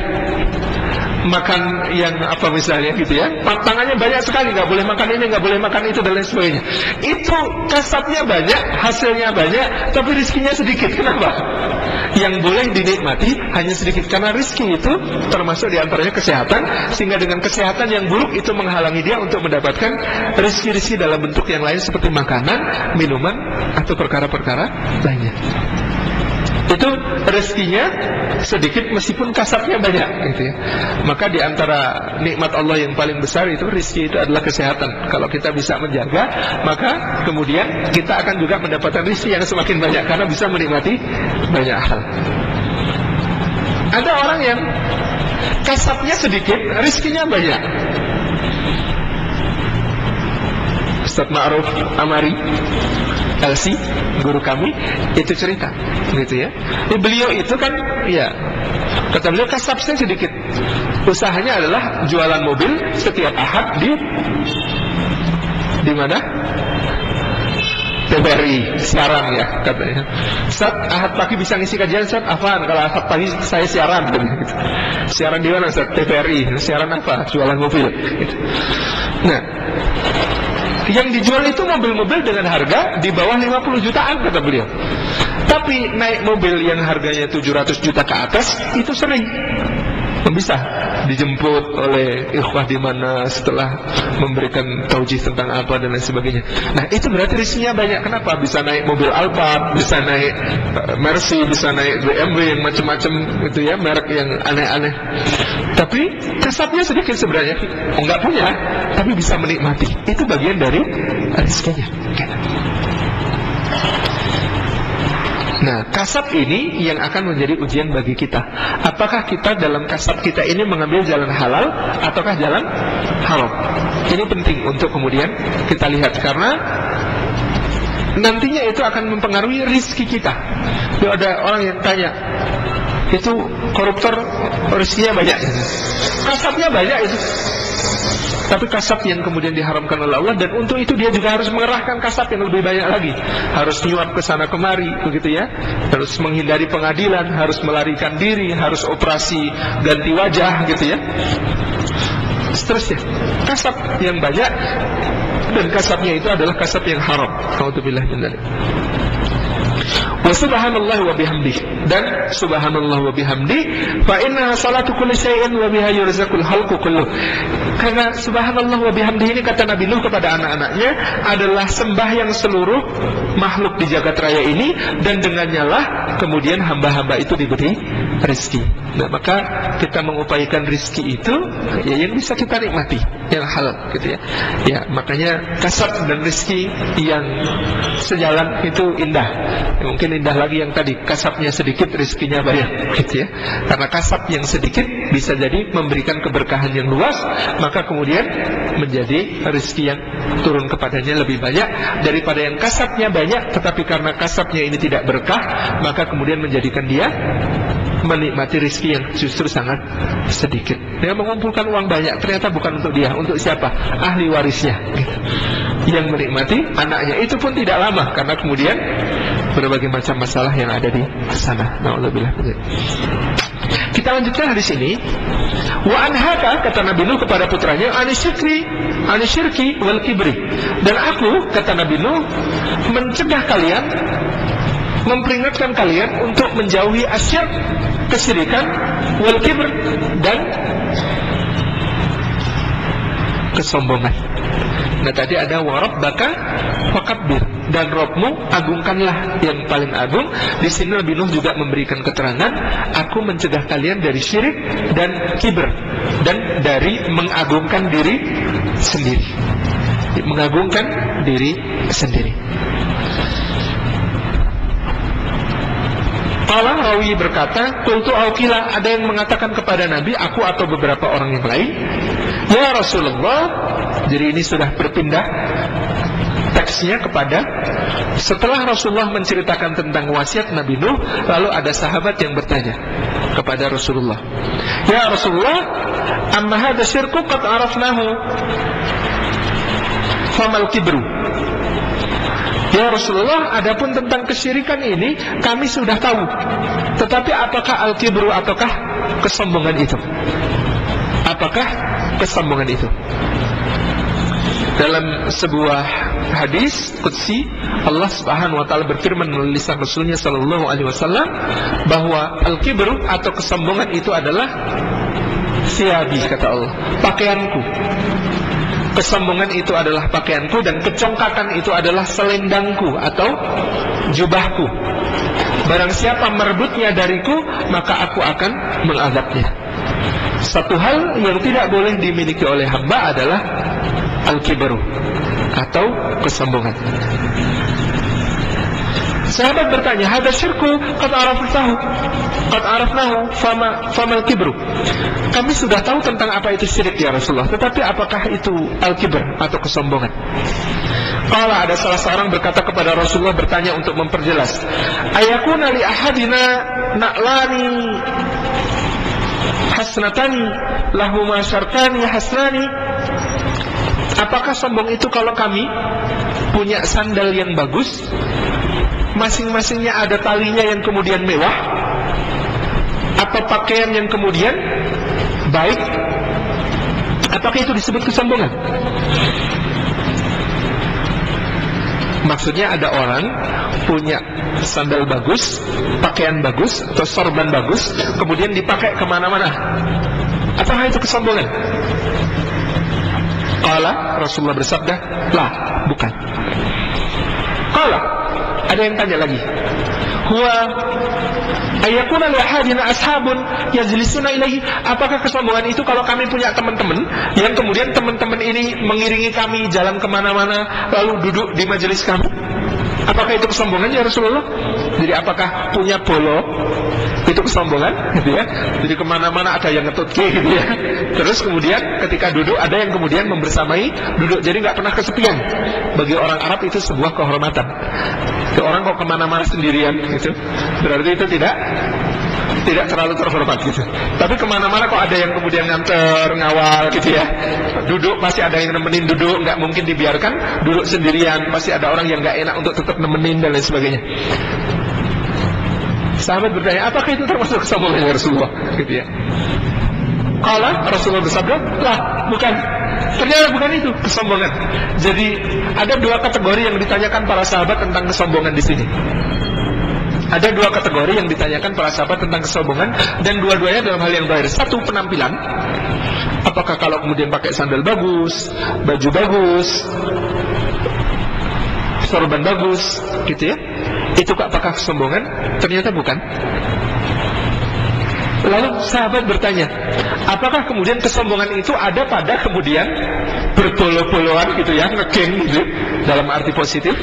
makan yang apa misalnya gitu ya, pantangannya banyak sekali, nggak boleh makan ini, nggak boleh makan itu, dan lain sebagainya. Itu kasabnya banyak, hasilnya banyak, tapi rezekinya sedikit. Kenapa? Yang boleh dinikmati hanya sedikit, karena rezeki itu termasuk diantaranya kesehatan, sehingga dengan kesehatan yang buruk itu menghalangi dia untuk mendapatkan rezeki-rezeki dalam bentuk yang lain seperti makanan, minuman, atau perkara-perkara lainnya. Itu rezekinya sedikit meskipun kasabnya banyak, gitu ya. Maka di antara nikmat Allah yang paling besar itu rezeki itu adalah kesehatan. Kalau kita bisa menjaga, maka kemudian kita akan juga mendapatkan rezeki yang semakin banyak karena bisa menikmati banyak hal. Ada orang yang kasabnya sedikit, rezekinya banyak. Ustaz Ma'ruf Amari LC, guru kami, itu cerita, gitu ya. Beliau itu kan, ya, kata beliau kasabnya sedikit. Usahanya adalah jualan mobil setiap Ahad di mana? TVRI, siaran ya, katanya. Ustaz, Ahad pagi bisa ngisi kajian, Ustaz? Apaan? Kalau Ahad pagi saya siaran, gitu. Siaran di mana, Ustaz? TVRI. Siaran apa? Jualan mobil. Gitu. Nah, yang dijual itu mobil-mobil dengan harga di bawah 50 jutaan, kata beliau. Tapi naik mobil yang harganya 700 juta ke atas itu sering. Bisa dijemput oleh ikhwah di mana setelah memberikan taujih tentang apa dan lain sebagainya. Nah, itu berarti rezekinya banyak. Kenapa? Bisa naik mobil Alphard, bisa naik Mercy, bisa naik BMW yang macam-macam, itu ya, merek yang aneh-aneh. Tapi kasabnya sedikit sebenarnya, enggak punya, tapi bisa menikmati. Itu bagian dari rezekinya. Nah, kasab ini yang akan menjadi ujian bagi kita. Apakah kita dalam kasab kita ini mengambil jalan halal ataukah jalan haram? Ini penting untuk kemudian kita lihat, karena nantinya itu akan mempengaruhi rezeki kita. Ada orang yang tanya, itu koruptor rezekinya banyak, kasabnya banyak itu. Tapi kasab yang kemudian diharamkan oleh Allah, dan untuk itu dia juga harus mengerahkan kasab yang lebih banyak lagi, harus nyuap ke sana kemari, begitu ya, harus menghindari pengadilan, harus melarikan diri, harus operasi ganti wajah, gitu ya, seterusnya. Kasab yang banyak, dan kasabnya itu adalah kasab yang haram. A'udzubillah min dzalik. Wa subhanallah wa bihamdih, dan subhanallah wa bihamdih fa inna salatu kulli syai'in wa biha yurzaqul khalqu kulluh. Karena subhanallah wa bihamdih ini, kata Nabi Nuh kepada anak-anaknya, adalah sembahyang seluruh makhluk di jagat raya ini, dan dengannya lah kemudian hamba-hamba itu diberi rezeki. Nah, maka kita mengupayakan rezeki itu ya yang bisa kita nikmati, yang halal, gitu ya. Ya, makanya kasab dan rezeki yang sejalan itu indah. Ya, mungkin indah lagi yang tadi, kasabnya sedikit, rezekinya banyak, gitu ya. Karena kasab yang sedikit bisa jadi memberikan keberkahan yang luas, maka kemudian menjadi rezeki yang turun kepadanya lebih banyak daripada yang kasabnya banyak, tetapi karena kasabnya ini tidak berkah, maka kemudian menjadikan dia menikmati rezeki yang justru sangat sedikit. Dia mengumpulkan uang banyak, ternyata bukan untuk dia, untuk siapa? Ahli warisnya, gitu. Yang menikmati anaknya, itu pun tidak lama, karena kemudian berbagai macam masalah yang ada di sana. Na'udzubillah. Kita lanjutkan hadis ini. Wa anhaka, kata Nabi Nuh kepada putranya, anisyirki wal kibri. Dan aku, kata Nabi Nuh, mencegah kalian, memperingatkan kalian untuk menjauhi asyirk, kesyirikan, wal kibr, dan kesombongan. Nah, tadi ada wa rabbaka fakabbir, dan Rabbmu agungkanlah, yang paling agung. Di sini Nabi Nuh juga memberikan keterangan, aku mencegah kalian dari syirik dan kibr, dan dari mengagungkan diri sendiri, mengagungkan diri sendiri. Allah rawi berkata, qultu auqila, ada yang mengatakan kepada Nabi, aku atau beberapa orang yang lain, ya Rasulullah. Jadi ini sudah berpindah teksnya kepada setelah Rasulullah menceritakan tentang wasiat Nabi Nuh, lalu ada sahabat yang bertanya kepada Rasulullah, ya Rasulullah, amma hadza syirku qad arafnahu famal kibru. Ya Rasulullah, adapun tentang kesyirikan ini kami sudah tahu, tetapi apakah al-kibru, ataukah kesombongan itu? Apakah kesombongan itu? Dalam sebuah hadis qudsi, Allah Subhanahu wa taala berfirman melalui lisan Rasulnya sallallahu alaihi wasallam bahwa al-kibru atau kesombongan itu adalah siyabi, kata Allah, pakaianku. Kesombongan itu adalah pakaianku, dan kecongkakan itu adalah selendangku atau jubahku. Barang siapa merebutnya dariku, maka aku akan mengazabnya. Satu hal yang tidak boleh dimiliki oleh hamba adalah al-kibru atau kesombongan. Sahabat bertanya, hadza syirku qad arafnahu famal kibru. Kami sudah tahu tentang apa itu syirik ya Rasulullah, tetapi apakah itu al-kibr atau kesombongan? Qala, ada salah seorang berkata kepada Rasulullah, bertanya untuk memperjelas, ayakuna li ahadina na'lani hasnatani lahuma syartani hasnani. Apakah sombong itu kalau kami punya sandal yang bagus, masing-masingnya ada talinya yang kemudian mewah, atau pakaian yang kemudian baik? Apakah itu disebut kesombongan? Maksudnya ada orang punya sandal bagus, pakaian bagus, atau sorban bagus, kemudian dipakai kemana-mana. Apakah itu kesombongan? Qala, Rasulullah bersabda, lah, bukan. Qala, ada yang tanya lagi, huwa ayakuna li ahadina ashabun yajlisuna ilaihi. Apakah kesombongan itu kalau kami punya teman-teman yang kemudian teman-teman ini mengiringi kami jalan kemana-mana, lalu duduk di majelis kami? Apakah itu kesombongan ya Rasulullah? Jadi apakah punya bolo itu kesombongan, gitu ya? Jadi kemana-mana ada yang ngetutki, gitu ya. Terus kemudian ketika duduk ada yang kemudian membersamai duduk, jadi nggak pernah kesepian. Bagi orang Arab itu sebuah kehormatan. Orang kok kemana-mana sendirian, gitu. Berarti itu tidak tidak terlalu terhormat gitu. Tapi kemana-mana kok ada yang kemudian nganter, ngawal gitu ya. Duduk pasti ada yang nemenin duduk, nggak mungkin dibiarkan duduk sendirian. Pasti ada orang yang nggak enak untuk tetap nemenin dan lain sebagainya. Sahabat bertanya, apakah itu termasuk kesombongan ya Rasulullah? Gitu ya. Kalau Rasulullah bersabda, lah bukan. Ternyata bukan itu kesombongan. Jadi ada dua kategori yang ditanyakan para sahabat tentang kesombongan di sini. Ada dua kategori yang ditanyakan para sahabat tentang kesombongan, dan dua-duanya dalam hal yang baik. Satu, penampilan. Apakah kalau kemudian pakai sandal bagus, baju bagus, sorban bagus, gitu ya? Itu apakah kesombongan? Ternyata bukan. Lalu sahabat bertanya, apakah kemudian kesombongan itu ada pada kemudian berpolo-poloan gitu ya, ngegeng gitu, dalam arti positif?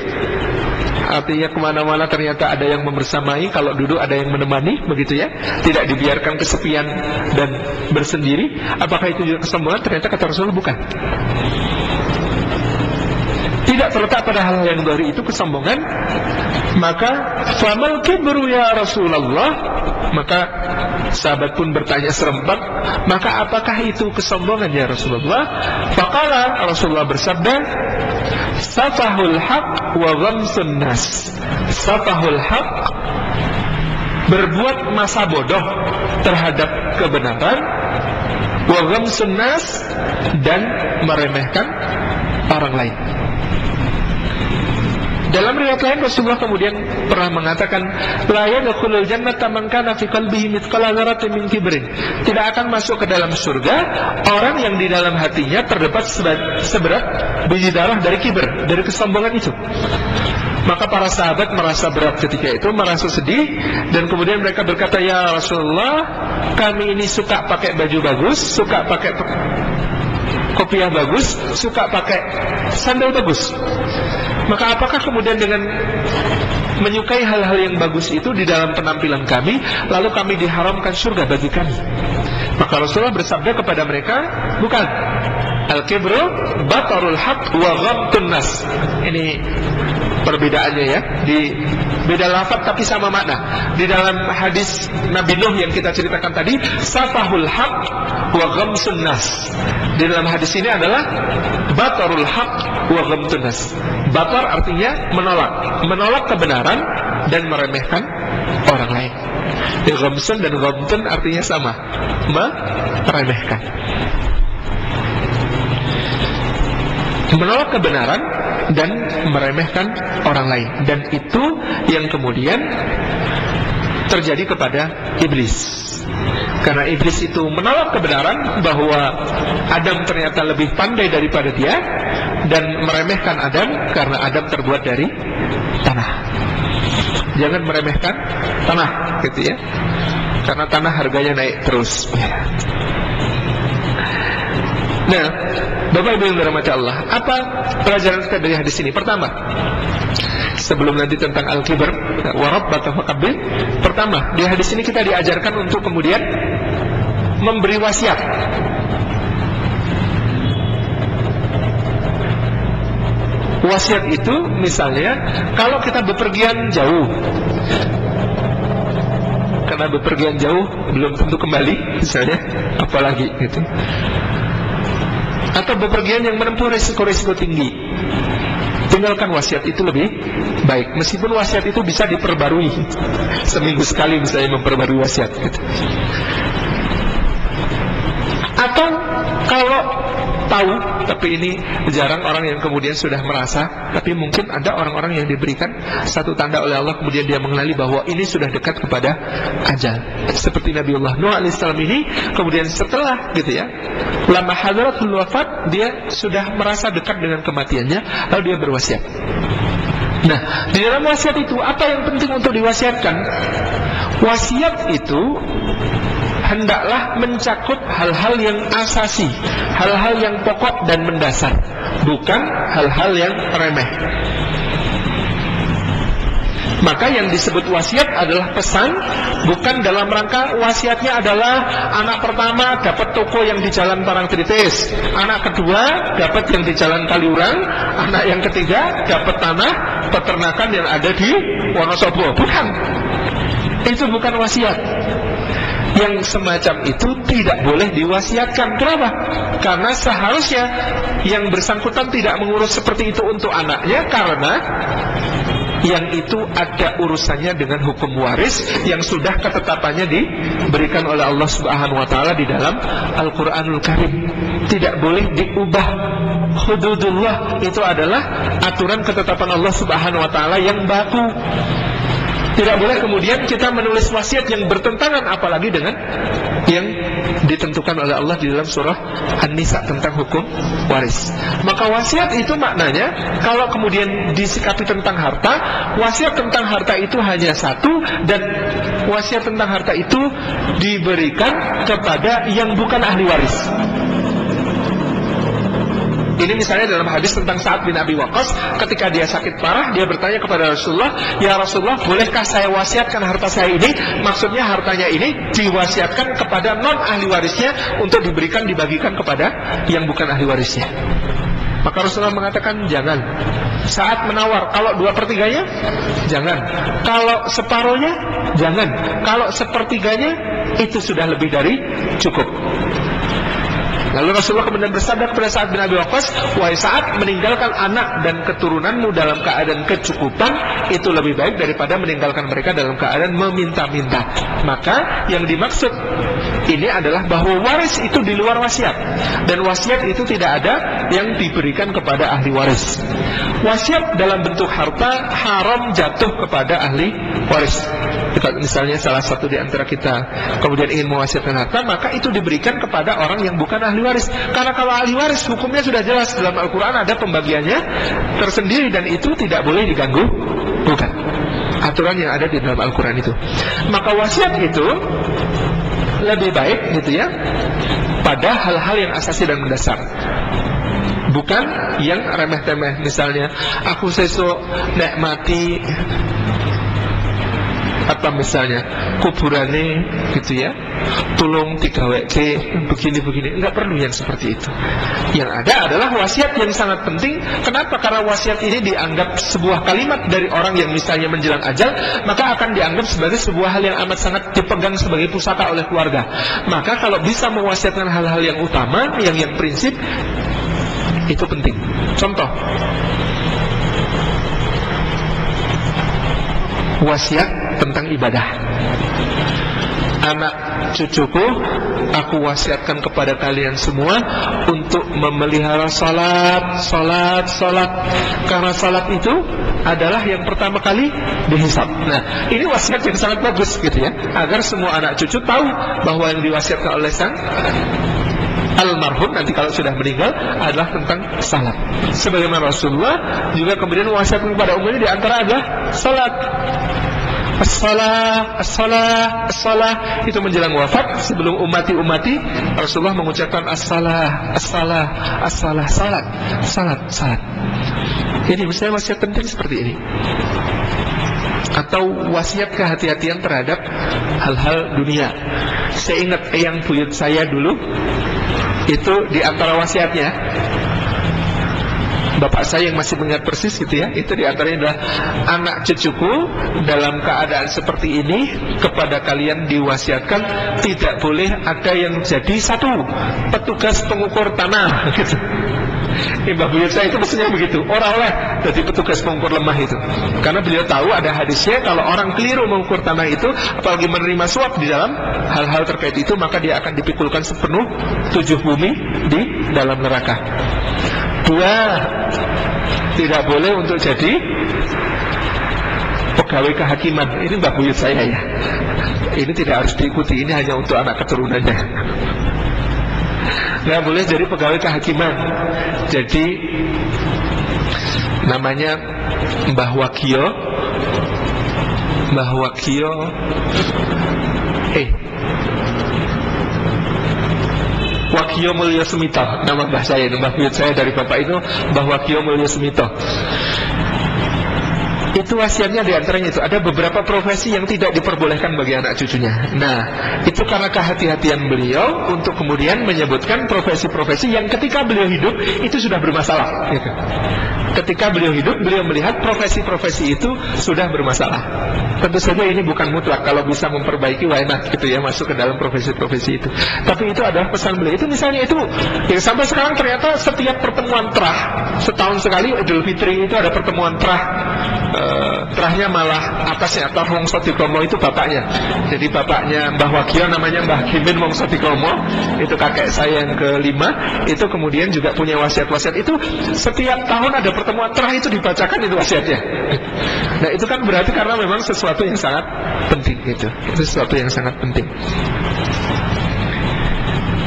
Artinya kemana-mana ternyata ada yang membersamai, kalau duduk ada yang menemani, begitu ya, tidak dibiarkan kesepian dan bersendiri. Apakah itu juga kesombongan? Ternyata kata Rasulullah bukan. Tidak terletak pada hal yang dari itu kesombongan. Maka famal kibru ya Rasulullah, maka sahabat pun bertanya serempak, maka apakah itu kesombongan ya Rasulullah? Faqala, Rasulullah bersabda, safahul haq wa ghamsun nas. Safahul haq, berbuat masa bodoh terhadap kebenaran, wa ghamsun nas, dan meremehkan orang lain. Dalam riwayat lain Rasulullah kemudian pernah mengatakan, la yadkhulul jannata man kana fi qalbihi mithqala dzarratin min kibrin. Tidak akan masuk ke dalam surga orang yang di dalam hatinya terdapat seberat biji darah dari kibir, dari kesombongan itu. Maka para sahabat merasa berat ketika itu, merasa sedih, dan kemudian mereka berkata, ya Rasulullah, kami ini suka pakai baju bagus, suka pakai kopiah bagus, suka pakai sandal bagus. Maka apakah kemudian dengan menyukai hal-hal yang bagus itu di dalam penampilan kami, lalu kami diharamkan surga bagi kami? Maka Rasulullah bersabda kepada mereka, bukan. Al-kibru batarul haq wa ghamtun nas. Ini perbedaannya ya, di beda lafaz tapi sama makna. Di dalam hadis Nabi Nuh yang kita ceritakan tadi, safahul haq wa ghamsun nas. Di dalam hadis ini adalah batarul haq wa ghamtun nas. Batar artinya menolak kebenaran dan meremehkan orang lain. Ghamsun dan ghamtun artinya sama, meremehkan. Menolak kebenaran dan meremehkan orang lain. Dan itu yang kemudian terjadi kepada iblis. Karena iblis itu menolak kebenaran bahwa Adam ternyata lebih pandai daripada dia, dan meremehkan Adam karena Adam terbuat dari tanah. Jangan meremehkan tanah, gitu ya. Karena tanah harganya naik terus. Nah, Bapak Ibu yang dirahmati Allah, apa pelajaran kita dari hadis ini? Pertama, sebelum nanti tentang al-kibr, warab atau fakabbir. Pertama, di hadis ini kita diajarkan untuk kemudian memberi wasiat. Wasiat itu misalnya kalau kita bepergian jauh, karena bepergian jauh belum tentu kembali, misalnya, apalagi gitu. Atau bepergian yang menempuh risiko-risiko tinggi, tinggalkan wasiat itu lebih baik. Meskipun wasiat itu bisa diperbarui seminggu sekali, misalnya memperbarui wasiat gitu. Atau kalau tahu, tapi ini jarang orang yang kemudian sudah merasa, tapi mungkin ada orang-orang yang diberikan satu tanda oleh Allah, kemudian dia mengenali bahwa ini sudah dekat kepada ajal. Seperti Nabiullah Nuh alaihissalam ini, kemudian setelah gitu ya, lama hadratul wafat, dia sudah merasa dekat dengan kematiannya, lalu dia berwasiat. Nah, di dalam wasiat itu apa yang penting untuk diwasiatkan? Wasiat itu hendaklah mencakup hal-hal yang asasi, hal-hal yang pokok dan mendasar, bukan hal-hal yang remeh. Maka yang disebut wasiat adalah pesan, bukan dalam rangka wasiatnya adalah anak pertama dapat toko yang di Jalan Parangtritis, anak kedua dapat yang di Jalan Kaliurang, anak yang ketiga dapat tanah peternakan yang ada di Wonosobo. Bukan. Itu bukan wasiat. yang semacam itu tidak boleh diwasiatkan. Kenapa? Karena seharusnya yang bersangkutan tidak mengurus seperti itu untuk anaknya, karena yang itu ada urusannya dengan hukum waris yang sudah ketetapannya diberikan oleh Allah Subhanahu wa taala di dalam Al-Qur'anul Karim. Tidak boleh diubah. Hududullah itu adalah aturan ketetapan Allah Subhanahu wa taala yang baku. Tidak boleh kemudian kita menulis wasiat yang bertentangan, apalagi dengan yang ditentukan oleh Allah di dalam surah An-Nisa tentang hukum waris. Maka wasiat itu maknanya, kalau kemudian disikapi tentang harta, wasiat tentang harta itu hanya satu, dan wasiat tentang harta itu diberikan kepada yang bukan ahli waris. Ini misalnya dalam hadis tentang Sa'ad bin Abi Waqqas, ketika dia sakit parah, dia bertanya kepada Rasulullah, "Ya Rasulullah, bolehkah saya wasiatkan harta saya ini?" Maksudnya hartanya ini diwasiatkan kepada non ahli warisnya untuk dibagikan kepada yang bukan ahli warisnya. Maka Rasulullah mengatakan jangan. Saat menawar, kalau 2/3-nya jangan, kalau separohnya jangan, kalau sepertiganya itu sudah lebih dari cukup. Lalu Rasulullah kemudian bersabda kepada Sa'ad bin Abi Waqqas, "Wahai Sa'ad, meninggalkan anak dan keturunanmu dalam keadaan kecukupan itu lebih baik daripada meninggalkan mereka dalam keadaan meminta-minta." Maka yang dimaksud ini adalah bahwa waris itu di luar wasiat, dan wasiat itu tidak ada yang diberikan kepada ahli waris. Wasiat dalam bentuk harta haram jatuh kepada ahli waris. Misalnya salah satu di antara kita kemudian ingin mewasiatkan harta, maka itu diberikan kepada orang yang bukan ahli waris. Karena kalau ahli waris hukumnya sudah jelas, dalam Al-Quran ada pembagiannya tersendiri, dan itu tidak boleh diganggu. Bukan aturan yang ada di dalam Al-Quran itu. Maka wasiat itu lebih baik gitu ya pada hal-hal yang asasi dan mendasar, bukan yang remeh-temeh. Misalnya, aku sesuk nek mati apa misalnya kuburane gitu ya, tolong digaweke begini-begini. Enggak perlu yang seperti itu. Yang ada adalah wasiat yang sangat penting. Kenapa? Karena wasiat ini dianggap sebuah kalimat dari orang yang misalnya menjelang ajal, maka akan dianggap sebagai sebuah hal yang amat sangat dipegang sebagai pusaka oleh keluarga. Maka kalau bisa mewasiatkan hal-hal yang utama, yang prinsip, itu penting. Contoh, wasiat tentang ibadah. Anak cucuku, aku wasiatkan kepada kalian semua untuk memelihara salat. Karena salat itu adalah yang pertama kali dihisab. Nah, ini wasiat yang sangat bagus gitu ya, agar semua anak cucu tahu bahwa yang diwasiatkan oleh sang almarhum nanti kalau sudah meninggal adalah tentang salat. Sebagaimana Rasulullah juga kemudian wasiatkan kepada umatnya di antara adalah salat. As-salah itu menjelang wafat, sebelum umati Rasulullah mengucapkan as-salah, salat. Jadi misalnya wasiat penting seperti ini. Atau wasiat kehati-hatian terhadap hal-hal dunia. Saya ingat eyang buyut saya dulu, itu di antara wasiatnya, bapak saya yang masih mengingat persis gitu ya, itu diantaranya adalah, anak cucuku dalam keadaan seperti ini kepada kalian diwasiatkan tidak boleh ada yang jadi satu petugas pengukur tanah gitu. Mbah buyut saya itu maksudnya begitu, orang oleh jadi petugas pengukur lemah itu, karena beliau tahu ada hadisnya kalau orang keliru mengukur tanah itu, apalagi menerima suap di dalam hal-hal terkait itu, maka dia akan dipikulkan sepenuh 7 bumi di dalam neraka. 2, tidak boleh untuk jadi pegawai kehakiman. Ini mbah buyut saya ya, ini tidak harus diikuti, ini hanya untuk anak keturunannya. Nggak boleh jadi pegawai kehakiman. Jadi namanya Mbah Wakio Wakio Mulyo Sumito, nama mbah saya, mbah buyut saya dari bapak itu Mbah Wakio Mulyo Sumito. Itu Itu wasiatnya diantaranya itu. Ada beberapa profesi yang tidak diperbolehkan bagi anak cucunya. Nah, itu karena kehati-hatian beliau untuk kemudian menyebutkan profesi-profesi yang ketika beliau hidup itu sudah bermasalah gitu. Ketika beliau hidup, beliau melihat profesi-profesi itu sudah bermasalah. Tentu saja ini bukan mutlak. Kalau bisa memperbaiki, why not gitu ya, masuk ke dalam profesi-profesi itu. Tapi itu adalah pesan beliau. Itu misalnya itu yang sampai sekarang ternyata setiap pertemuan terah, setahun sekali Idul Fitri itu ada pertemuan terah. Terahnya malah atasnya atau Wong Sotikomo itu bapaknya. Jadi bapaknya Mbah Wagio namanya Mbah Kimin Wong Sotikomo. Itu kakek saya yang kelima. Itu kemudian juga punya wasiat-wasiat. Itu setiap tahun ada pertemuan terah itu dibacakan itu wasiatnya. Nah itu kan berarti karena memang sesuatu yang sangat penting gitu. Itu sesuatu yang sangat penting.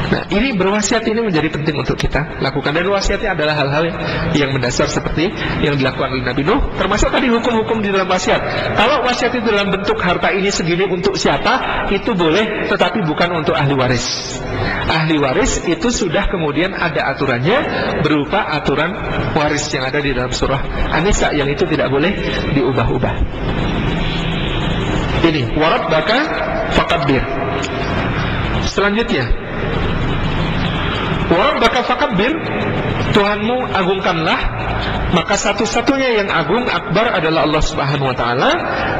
Nah ini berwasiat ini menjadi penting untuk kita lakukan. Dan wasiatnya adalah hal-hal yang mendasar seperti yang dilakukan oleh Nabi Nuh. Termasuk tadi hukum-hukum di dalam wasiat. Kalau wasiat itu dalam bentuk harta ini segini untuk siapa, itu boleh, tetapi bukan untuk ahli waris. Ahli waris itu sudah kemudian ada aturannya, berupa aturan waris yang ada di dalam surah An-Nisa, yang itu tidak boleh diubah-ubah. Ini warabbaka fakabbir. Selanjutnya, warabbaka fakabbir, Tuhanmu agungkanlah. Maka satu-satunya yang agung, akbar, adalah Allah Subhanahu wa ta'ala.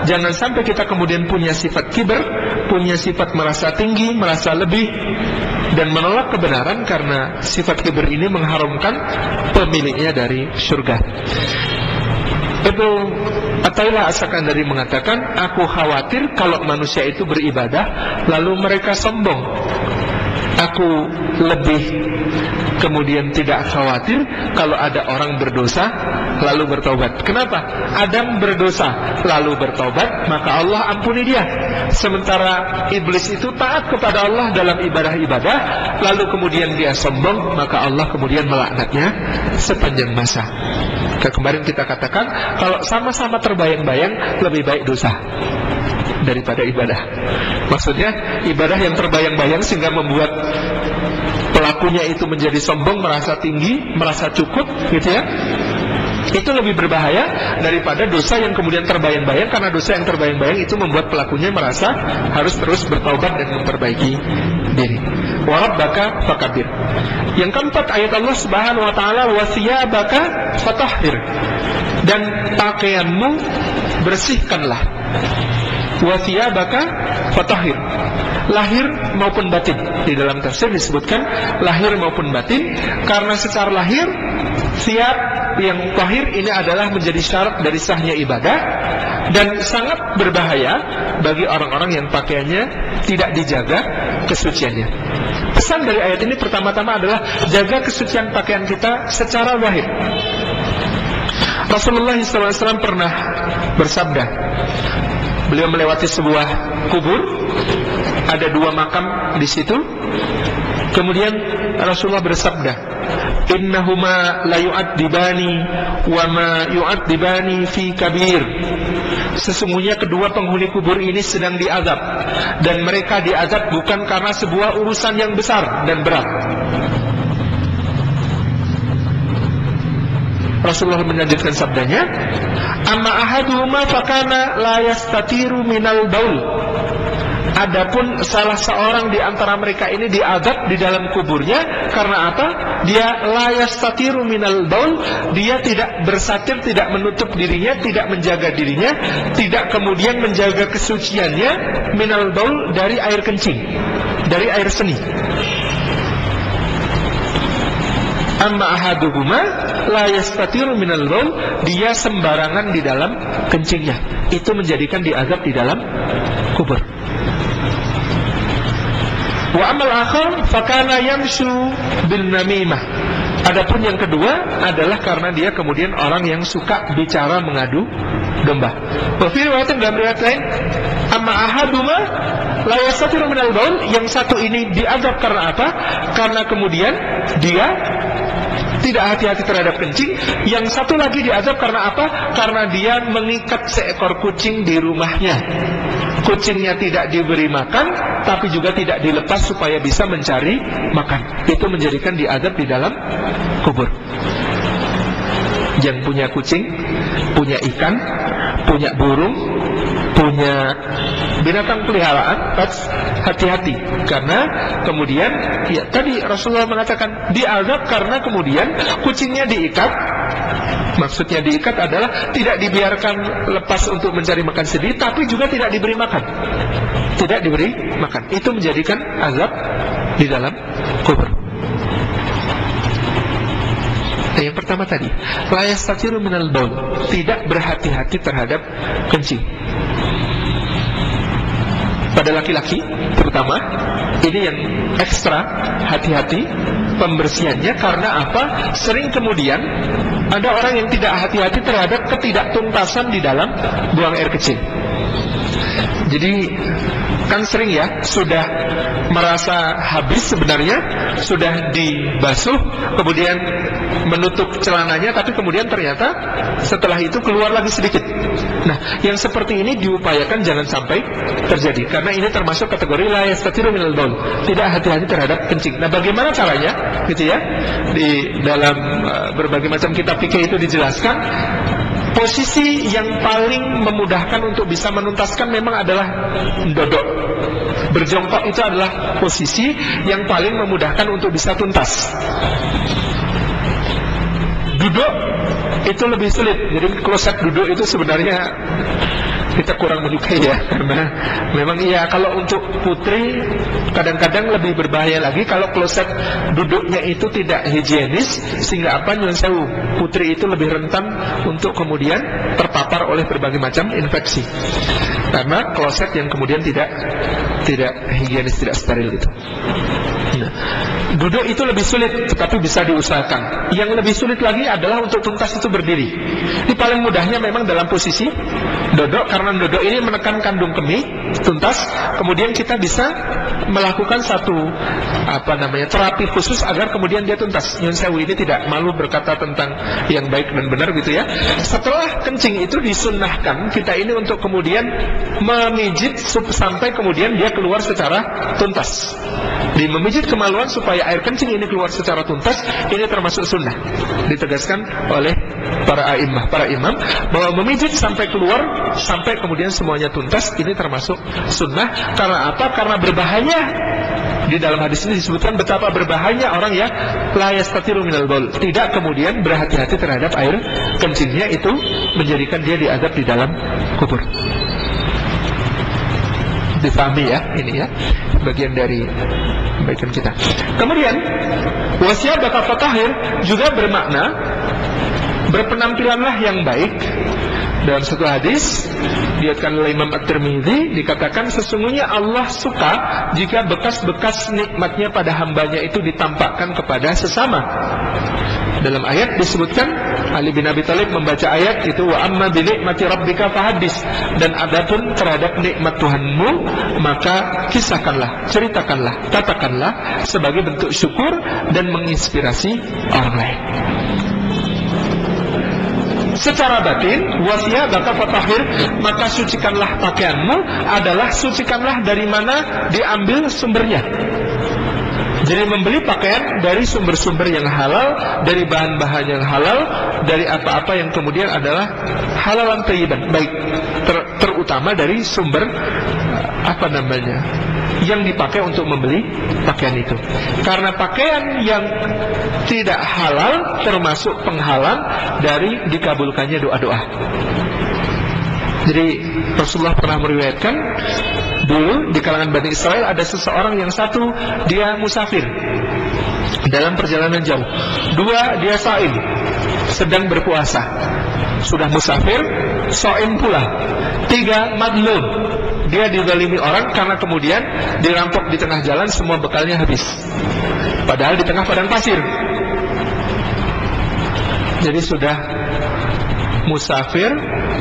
Jangan sampai kita kemudian punya sifat kibar, punya sifat merasa tinggi, merasa lebih, dan menolak kebenaran, karena sifat kibar ini mengharamkan pemiliknya dari surga. Ibnu Athaillah As-Sakandari mengatakan, aku khawatir kalau manusia itu beribadah lalu mereka sombong. Aku lebih kemudian tidak khawatir kalau ada orang berdosa lalu bertobat. Kenapa? Adam berdosa lalu bertobat, maka Allah ampuni dia. Sementara iblis itu taat kepada Allah dalam ibadah-ibadah, lalu kemudian dia sombong, maka Allah kemudian melaknatnya sepanjang masa. Kemarin kita katakan, kalau sama-sama terbayang-bayang, lebih baik dosa daripada ibadah. Maksudnya ibadah yang terbayang-bayang sehingga membuat pelakunya itu menjadi sombong, merasa tinggi, merasa cukup gitu ya, itu lebih berbahaya daripada dosa yang kemudian terbayang-bayang, karena dosa yang terbayang-bayang itu membuat pelakunya merasa harus terus bertaubat dan memperbaiki diri. Warabbaka fakabbir. Yang keempat, ayat Allah Subhanahu wa ta'ala, wasiyabaka fatahhir, dan pakaianmu bersihkanlah. Wasiyabaka fatahhir, lahir maupun batin. Di dalam tafsir disebutkan lahir maupun batin, karena secara lahir siap yang tahir ini adalah menjadi syarat dari sahnya ibadah, dan sangat berbahaya bagi orang-orang yang pakaiannya tidak dijaga kesuciannya. Pesan dari ayat ini pertama-tama adalah jaga kesucian pakaian kita secara lahir. Rasulullah SAW pernah bersabda, beliau melewati sebuah kubur, ada dua makam di situ. Kemudian Rasulullah bersabda, innahuma la yu'adzibani wa ma yu'adzibani fi kabir. Sesungguhnya kedua penghuni kubur ini sedang diazab, dan mereka diazab bukan karena sebuah urusan yang besar dan berat. Rasulullah melanjutkan sabdanya, amma ahaduhuma fakana la yastatiru minal baul. Adapun salah seorang di antara mereka ini diazab di dalam kuburnya karena apa? Dia la yastatiru minal baul, dia tidak bersatir, tidak menutup dirinya, tidak menjaga dirinya, tidak kemudian menjaga kesuciannya minal baul, dari air kencing, dari air seni. Amma ahaduhuma la yastatiru minal baul, dia sembarangan di dalam kencingnya. Itu menjadikan diazab di dalam kubur. Wa amal akhar fakana yamshu bil namimah. Adapun yang kedua adalah karena dia kemudian orang yang suka bicara mengadu domba. Wa fi riwayatin, dalam riwayat lain, amma ahaduma la yastatiru minal baul, yang satu ini diazab karena apa? Karena kemudian dia tidak hati-hati terhadap kencing. Yang satu lagi diazab karena apa? Karena dia mengikat seekor kucing di rumahnya. Kucingnya tidak diberi makan, tapi juga tidak dilepas supaya bisa mencari makan. Itu menjadikan diazab di dalam kubur. yang punya kucing, punya ikan, punya burung, punya binatang peliharaan, hati-hati. Karena kemudian ya tadi Rasulullah mengatakan diazab karena kemudian kucingnya diikat. Maksudnya diikat adalah tidak dibiarkan lepas untuk mencari makan sendiri, tapi juga tidak diberi makan. Tidak diberi makan. Itu menjadikan azab di dalam kubur. Yang pertama tadi, la yastatiru minal baul, tidak berhati-hati terhadap kencing. Pada laki-laki terutama, ini yang ekstra hati-hati pembersihannya. Karena apa? Sering kemudian ada orang yang tidak hati-hati terhadap ketidaktuntasan di dalam buang air kecil. Jadi kan sering ya, sudah merasa habis sebenarnya, sudah dibasuh, kemudian menutup celananya, tapi kemudian ternyata setelah itu keluar lagi sedikit. Nah, yang seperti ini diupayakan jangan sampai terjadi, karena ini termasuk kategori la yastatiru minal baul, tidak hati-hati terhadap kencing. Nah, bagaimana caranya? Gitu ya. Di dalam berbagai macam kitab fikih itu dijelaskan. Posisi yang paling memudahkan untuk bisa menuntaskan memang adalah dodok. Berjongkok itu adalah posisi yang paling memudahkan untuk bisa tuntas. Duduk itu lebih sulit. Jadi kloset duduk itu sebenarnya kita kurang menyukai ya, karena memang iya, kalau untuk putri kadang-kadang lebih berbahaya lagi kalau kloset duduknya itu tidak higienis, sehingga apa, nyuwun sewu, putri itu lebih rentan untuk kemudian terpapar oleh berbagai macam infeksi karena kloset yang kemudian tidak higienis, tidak steril itu. Nah, duduk itu lebih sulit, tetapi bisa diusahakan. Yang lebih sulit lagi adalah untuk tuntas itu berdiri. Ini paling mudahnya memang dalam posisi dodok, karena dodok ini menekan kandung kemih, tuntas. Kemudian kita bisa melakukan satu terapi khusus agar kemudian dia tuntas. Nyun sewu, ini tidak malu berkata tentang yang baik dan benar gitu ya. Setelah kencing itu disunnahkan kita ini untuk kemudian memijit sampai kemudian dia keluar secara tuntas. Memijit kemaluan supaya air kencing ini keluar secara tuntas, ini termasuk sunnah. Ditegaskan oleh para imam bahwa memijit sampai keluar, sampai kemudian semuanya tuntas, ini termasuk sunnah. Karena apa? Karena berbahaya. Di dalam hadis ini disebutkan betapa berbahayanya orang yang la yastatiru minal baul, tidak kemudian berhati-hati terhadap air kencingnya, itu menjadikan dia diazab di dalam kubur. Difahami ya, ini ya bagian dari kebaikan kita. Kemudian wasiat bapak fatahir juga bermakna berpenampilanlah yang baik. Dalam satu hadis diriwayatkan oleh Imam At-Tirmidzi, dikatakan sesungguhnya Allah suka jika bekas-bekas nikmatnya pada hambanya itu ditampakkan kepada sesama. Dalam ayat disebutkan Ali bin Abi Thalib membaca ayat itu, wa amma bi ni'mati rabbika fahaddis, dan adapun terhadap nikmat Tuhanmu maka kisahkanlah, ceritakanlah, katakanlah sebagai bentuk syukur dan menginspirasi orang lain. Secara batin, wasiyah baka fatahir, maka sucikanlah pakaianmu adalah sucikanlah dari mana diambil sumbernya. Jadi membeli pakaian dari sumber-sumber yang halal, dari bahan-bahan yang halal, dari apa-apa yang kemudian adalah halalan thayyiban, baik terutama dari sumber yang dipakai untuk membeli pakaian itu. Karena pakaian yang tidak halal termasuk penghalang dari dikabulkannya doa-doa. Jadi Rasulullah pernah meriwayatkan, dulu di kalangan Bani Israel ada seseorang yang satu dia musafir dalam perjalanan jauh, dua dia shaim sedang berpuasa, sudah musafir shaim pula, tiga madlum, dia dizalimi orang karena kemudian dirampok di tengah jalan, semua bekalnya habis, padahal di tengah padang pasir. Jadi sudah musafir,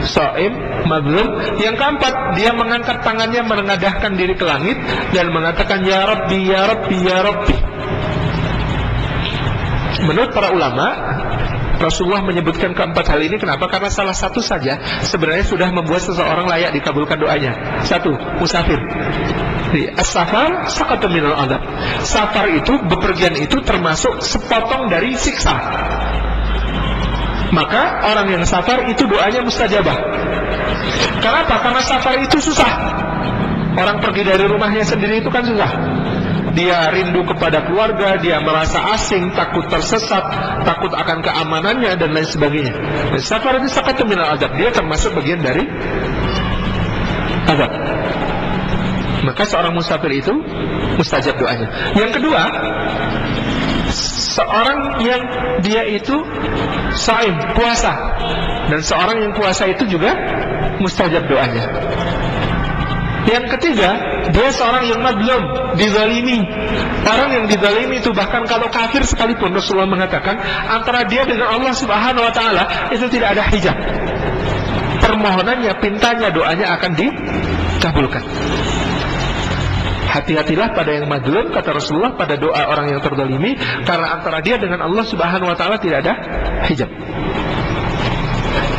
shaim, madlum. Yang keempat, dia mengangkat tangannya, menengadahkan diri ke langit dan mengatakan ya Rabbi, ya Rabbi, ya Rabbi. Menurut para ulama, Rasulullah menyebutkan keempat hal ini kenapa? Karena salah satu saja sebenarnya sudah membuat seseorang layak dikabulkan doanya. Satu, musafir. As-safar saqatun minal adab. Safar itu, bepergian itu termasuk sepotong dari siksa. maka orang yang safar itu doanya mustajabah. Kenapa? Karena safar itu susah. Orang pergi dari rumahnya sendiri itu kan susah. Dia rindu kepada keluarga, dia merasa asing, takut tersesat, takut akan keamanannya dan lain sebagainya. Dan safar itu sakatun minal azab, dia termasuk bagian dari azab. Maka seorang musafir itu mustajab doanya. Yang kedua, seorang yang dia itu shaim, puasa, dan seorang yang puasa itu juga mustajab doanya. Yang ketiga, dia seorang yang madlum, dizalimi. Orang yang dizalimi itu bahkan kalau kafir sekalipun, Rasulullah mengatakan antara dia dengan Allah Subhanahu wa taala itu tidak ada hijab. Permohonannya, pintanya, doanya akan dikabulkan. Hati-hatilah pada yang madlum, kata Rasulullah, pada doa orang yang terzalimi, karena antara dia dengan Allah Subhanahu wa taala tidak ada hijab.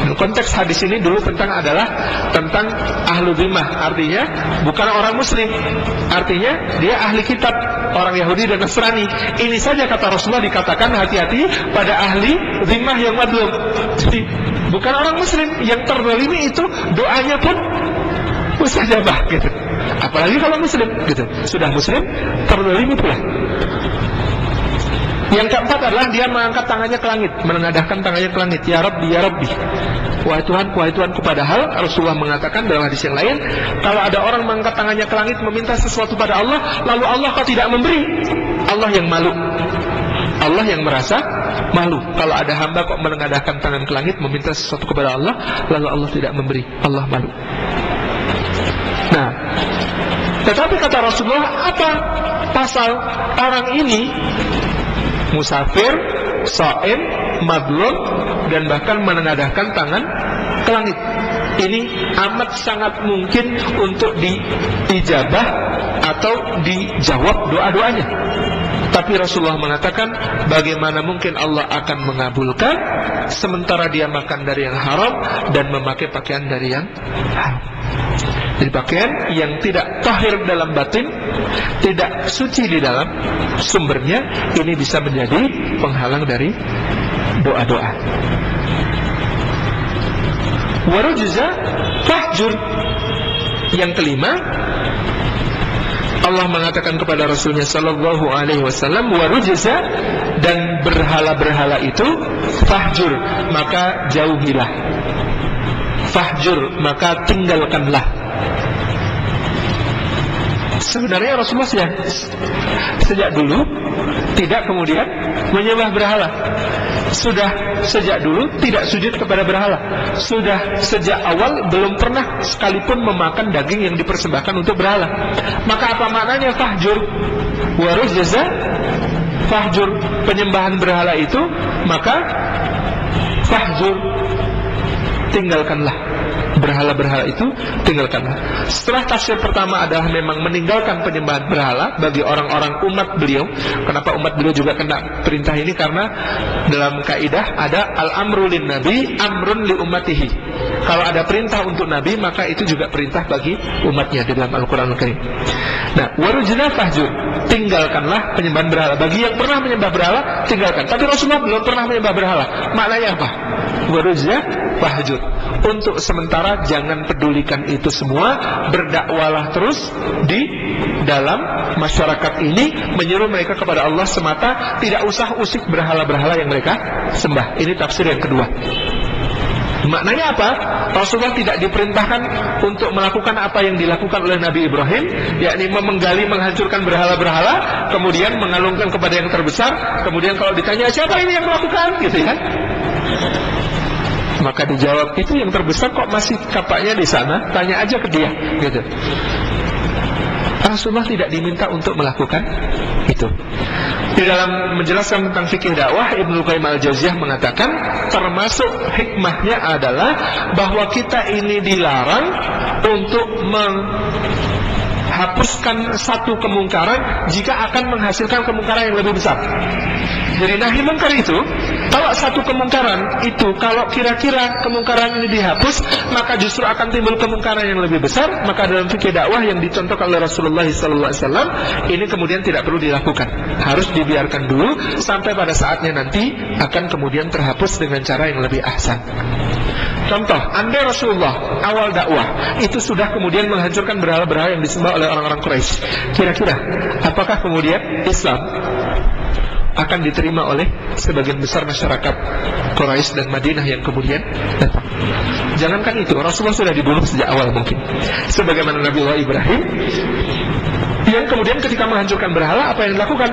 Konteks hadis ini dulu tentang ahlu zimmah, artinya bukan orang muslim, artinya dia ahli kitab, orang Yahudi dan Nasrani. Ini saja kata Rasulullah dikatakan hati-hati pada ahli zimmah yang madlum. Jadi bukan orang muslim yang terzalimi itu doanya pun mustajabah gitu. Apalagi kalau muslim gitu. Sudah muslim terzalimi pula. Yang keempat adalah dia mengangkat tangannya ke langit, menengadahkan tangannya ke langit. Ya Rabbi, ya Rabbi, wahai Tuhanku, padahal Rasulullah mengatakan dalam hadis yang lain, kalau ada orang mengangkat tangannya ke langit meminta sesuatu pada Allah, lalu Allah kok tidak memberi, Allah yang malu, Allah yang merasa malu. Kalau ada hamba kok menengadahkan tangan ke langit meminta sesuatu kepada Allah, lalu Allah tidak memberi, Allah malu. Nah, tetapi kata Rasulullah, apa pasal orang ini musafir, shaim, madlum, dan bahkan menengadahkan tangan ke langit? Ini amat sangat mungkin untuk diijabah atau dijawab doa-doanya. Tapi Rasulullah mengatakan, bagaimana mungkin Allah akan mengabulkan sementara dia makan dari yang haram dan memakai pakaian dari yang haram. Jadi pakaian yang tidak tahir dalam batin, tidak suci di dalam sumbernya, ini bisa menjadi penghalang dari doa-doa. Warujza fahjur. Yang kelima, Allah mengatakan kepada Rasulnya sallallahu alaihi wasallam, warujza, dan berhala-berhala itu fahjur, maka jauhilah. Fahjur, maka tinggalkanlah. Sebenarnya Rasulullah sejak dulu tidak kemudian menyembah berhala. Sudah sejak dulu tidak sujud kepada berhala. Sudah sejak awal belum pernah sekalipun memakan daging yang dipersembahkan untuk berhala. Maka apa maknanya fahjur? Warus jaza fahjur, penyembahan berhala itu, maka fahjur, tinggalkanlah berhala-berhala itu, tinggalkanlah. Setelah tafsir pertama adalah memang meninggalkan penyembahan berhala bagi orang-orang umat beliau. Kenapa umat beliau juga kena perintah ini? Karena dalam kaidah ada al-amru lin nabi amrun li ummatihi. Kalau ada perintah untuk nabi, maka itu juga perintah bagi umatnya di dalam Al-Qur'an Al-Karim. Nah, warujna fahjur, tinggalkanlah penyembahan berhala. Bagi yang pernah menyembah berhala, tinggalkan. Tapi Rasulullah belum pernah menyembah berhala. Maknanya apa? Warujna fahjur. Untuk sementara jangan pedulikan itu semua, berdakwalah terus di dalam masyarakat ini, menyeru mereka kepada Allah semata, tidak usah usik berhala-berhala yang mereka sembah. Ini tafsir yang kedua. Maknanya apa? Rasulullah tidak diperintahkan untuk melakukan apa yang dilakukan oleh Nabi Ibrahim, yakni menggali, menghancurkan berhala-berhala, kemudian mengalungkan kepada yang terbesar, kemudian kalau ditanya siapa ini yang melakukan, gitu ya, maka dijawab, itu yang terbesar kok masih kapaknya di sana, tanya aja ke dia, gitu. Rasulullah tidak diminta untuk melakukan itu. Di dalam menjelaskan tentang fikih dakwah, Ibnu Qayyim al-Jauziyah mengatakan, termasuk hikmahnya adalah bahwa kita ini dilarang untuk hapuskan satu kemungkaran jika akan menghasilkan kemungkaran yang lebih besar. Jadi nahi mungkar itu, kalau satu kemungkaran itu, kalau kira-kira kemungkaran ini dihapus, maka justru akan timbul kemungkaran yang lebih besar. Maka dalam fikih dakwah yang dicontohkan oleh Rasulullah SAW, ini kemudian tidak perlu dilakukan, harus dibiarkan dulu sampai pada saatnya nanti akan kemudian terhapus dengan cara yang lebih ahsan. Contoh, andai Rasulullah awal dakwah itu sudah kemudian menghancurkan berhala-berhala yang disembah oleh orang-orang Quraisy, kira-kira apakah kemudian Islam akan diterima oleh sebagian besar masyarakat Quraisy dan Madinah yang kemudian datang? Jangankan itu, Rasulullah sudah dibunuh sejak awal mungkin, sebagaimana Nabi Allah Ibrahim yang kemudian ketika menghancurkan berhala, apa yang dilakukan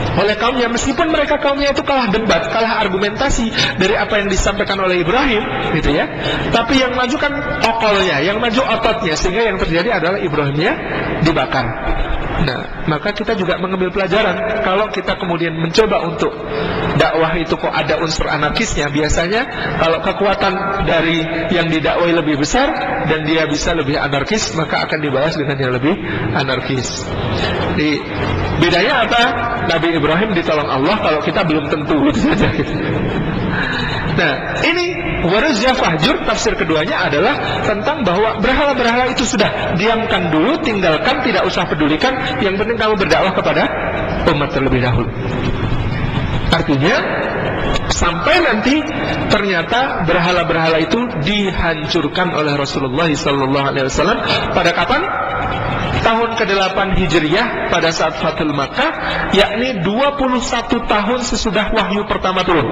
oleh kaumnya, meskipun mereka kaumnya itu kalah debat, kalah argumentasi dari apa yang disampaikan oleh Ibrahim, gitu ya. Tapi yang maju kan okolnya, yang maju ototnya, sehingga yang terjadi adalah Ibrahimnya dibakar. Nah, maka kita juga mengambil pelajaran. Kalau kita kemudian mencoba untuk dakwah itu kok ada unsur anarkisnya, biasanya kalau kekuatan dari yang didakwai lebih besar dan dia bisa lebih anarkis, maka akan dibalas dengan yang lebih anarkis. Jadi bedanya apa? Nabi Ibrahim ditolong Allah, kalau kita belum tentu, gitu saja. Nah, ini waruzya fahjur, tafsir keduanya adalah tentang bahwa berhala-berhala itu sudah diamkan dulu, tinggalkan, tidak usah pedulikan, yang penting kamu berdakwah kepada umat terlebih dahulu. Artinya sampai nanti ternyata berhala-berhala itu dihancurkan oleh Rasulullah SAW pada kapan? Tahun ke-8 Hijriyah, pada saat Fathul Makkah, yakni 21 tahun sesudah wahyu pertama turun.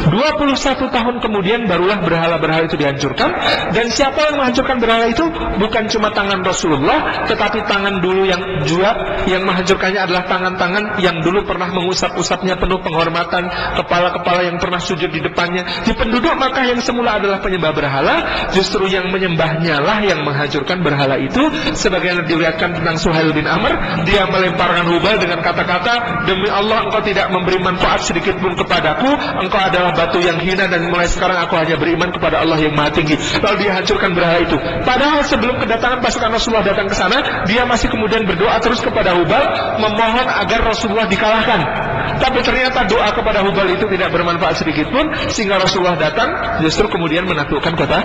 21 tahun kemudian barulah berhala-berhala itu dihancurkan. Dan siapa yang menghancurkan berhala itu? Bukan cuma tangan Rasulullah, tetapi tangan dulu yang juga yang menghancurkannya adalah tangan-tangan yang dulu pernah mengusap-usapnya penuh penghormatan, kepala-kepala yang pernah sujud di depannya. Di penduduk Makkah yang semula adalah penyembah berhala, justru yang menyembahnya lah yang menghancurkan berhala itu. Sebagaimana dilihatkan tentang Suhail bin Amr, dia melemparkan Hubal dengan kata-kata, demi Allah engkau tidak memberi manfaat sedikit pun kepadaku, engkau adalah batu yang hina, dan mulai sekarang aku hanya beriman kepada Allah yang Maha Tinggi. Lalu dia hancurkan berhala itu. Padahal sebelum kedatangan pasukan Rasulullah datang ke sana, dia masih kemudian berdoa terus kepada Hubal, memohon agar Rasulullah dikalahkan. Tapi ternyata doa kepada Hubal itu tidak bermanfaat sedikit pun, sehingga Rasulullah datang justru kemudian menaklukkan kota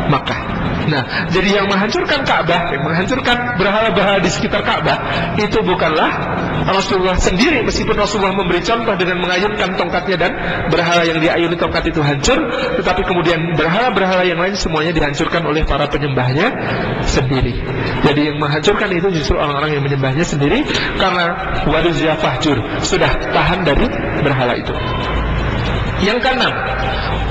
Makkah. Nah, jadi yang menghancurkan Ka'bah, yang menghancurkan berhala-berhala di sekitar Ka'bah, itu bukanlah Rasulullah sendiri, meskipun Rasulullah memberi contoh dengan mengayunkan tongkatnya dan berhala yang diayuni tongkat itu hancur, tetapi kemudian berhala-berhala yang lain semuanya dihancurkan oleh para penyembahnya sendiri. Jadi yang menghancurkan itu justru orang-orang yang menyembahnya sendiri, karena waruzya fahjur, sudah tahan dari berhala itu. Yang keenam,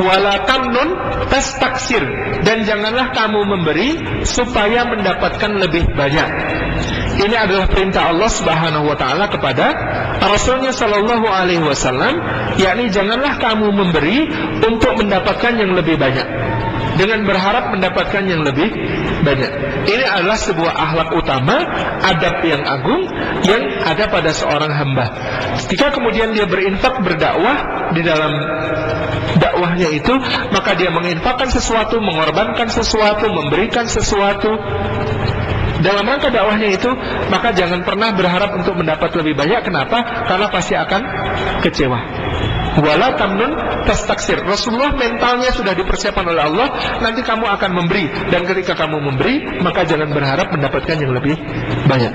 wala tamnun tastaksir, dan janganlah kamu memberi supaya mendapatkan lebih banyak. Ini adalah perintah Allah Subhanahu wa taala kepada Rasulnya sallallahu alaihi wasallam, yakni janganlah kamu memberi untuk mendapatkan yang lebih banyak, dengan berharap mendapatkan yang lebih banyak. Ini adalah sebuah akhlak utama, adab yang agung yang ada pada seorang hamba. Ketika kemudian dia berinfak, berdakwah, di dalam dakwahnya itu, maka dia menginfakkan sesuatu, mengorbankan sesuatu, memberikan sesuatu dalam rangka dakwahnya itu, maka jangan pernah berharap untuk mendapat lebih banyak. Kenapa? Karena pasti akan kecewa. Wala tamnun tastaksir. Rasulullah mentalnya sudah dipersiapkan oleh Allah, nanti kamu akan memberi, dan ketika kamu memberi, maka jangan berharap mendapatkan yang lebih banyak.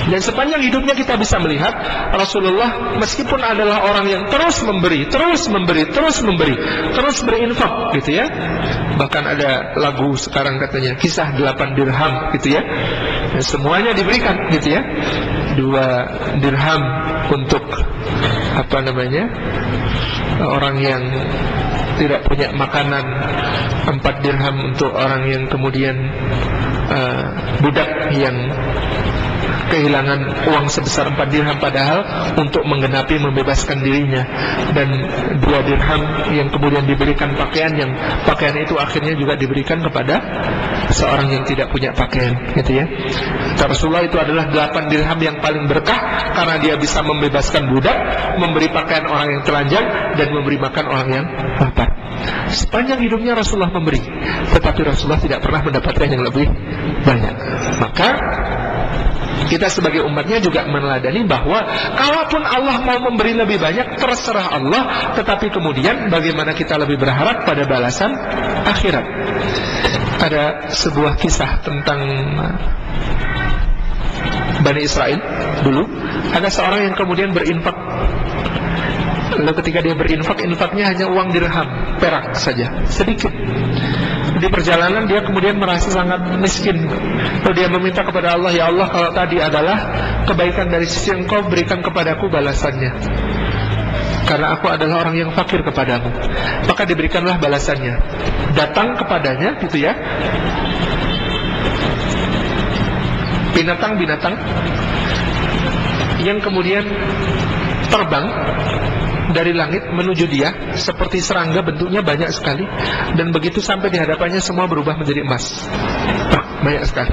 Dan sepanjang hidupnya kita bisa melihat Rasulullah meskipun adalah orang yang terus memberi, terus memberi, terus memberi, terus berinfak, gitu ya. Bahkan ada lagu sekarang katanya kisah 8 dirham, gitu ya. Dan semuanya diberikan, gitu ya. 2 dirham untuk orang yang tidak punya makanan, 4 dirham untuk orang yang kemudian budak yang kehilangan uang sebesar 4 dirham padahal untuk menggenapi membebaskan dirinya, dan 2 dirham yang kemudian diberikan pakaian, yang pakaian itu akhirnya juga diberikan kepada seorang yang tidak punya pakaian, gitu ya. Kata Rasulullah itu adalah 8 dirham yang paling berkah karena dia bisa membebaskan budak, memberi pakaian orang yang telanjang, dan memberi makan orang yang lapar. Sepanjang hidupnya Rasulullah memberi, tetapi Rasulullah tidak pernah mendapatkan yang lebih banyak. Maka kita sebagai umatnya juga meneladani bahwa kalaupun Allah mau memberi lebih banyak, terserah Allah, tetapi kemudian bagaimana kita lebih berharap pada balasan akhirat. Ada sebuah kisah tentang Bani Israel dulu. Ada seorang yang kemudian berinfak. Lalu ketika dia berinfak, infaknya hanya uang dirham, perak saja, sedikit. Di perjalanan dia kemudian merasa sangat miskin. Lalu dia meminta kepada Allah, ya Allah, kalau tadi adalah kebaikan dari sisi Engkau, berikan kepadaku balasannya, karena aku adalah orang yang fakir kepadamu. Maka diberikanlah balasannya. Datang kepadanya, gitu ya, binatang-binatang yang kemudian terbang dari langit menuju dia, seperti serangga, bentuknya banyak sekali, dan begitu sampai di hadapannya semua berubah menjadi emas. Banyak sekali.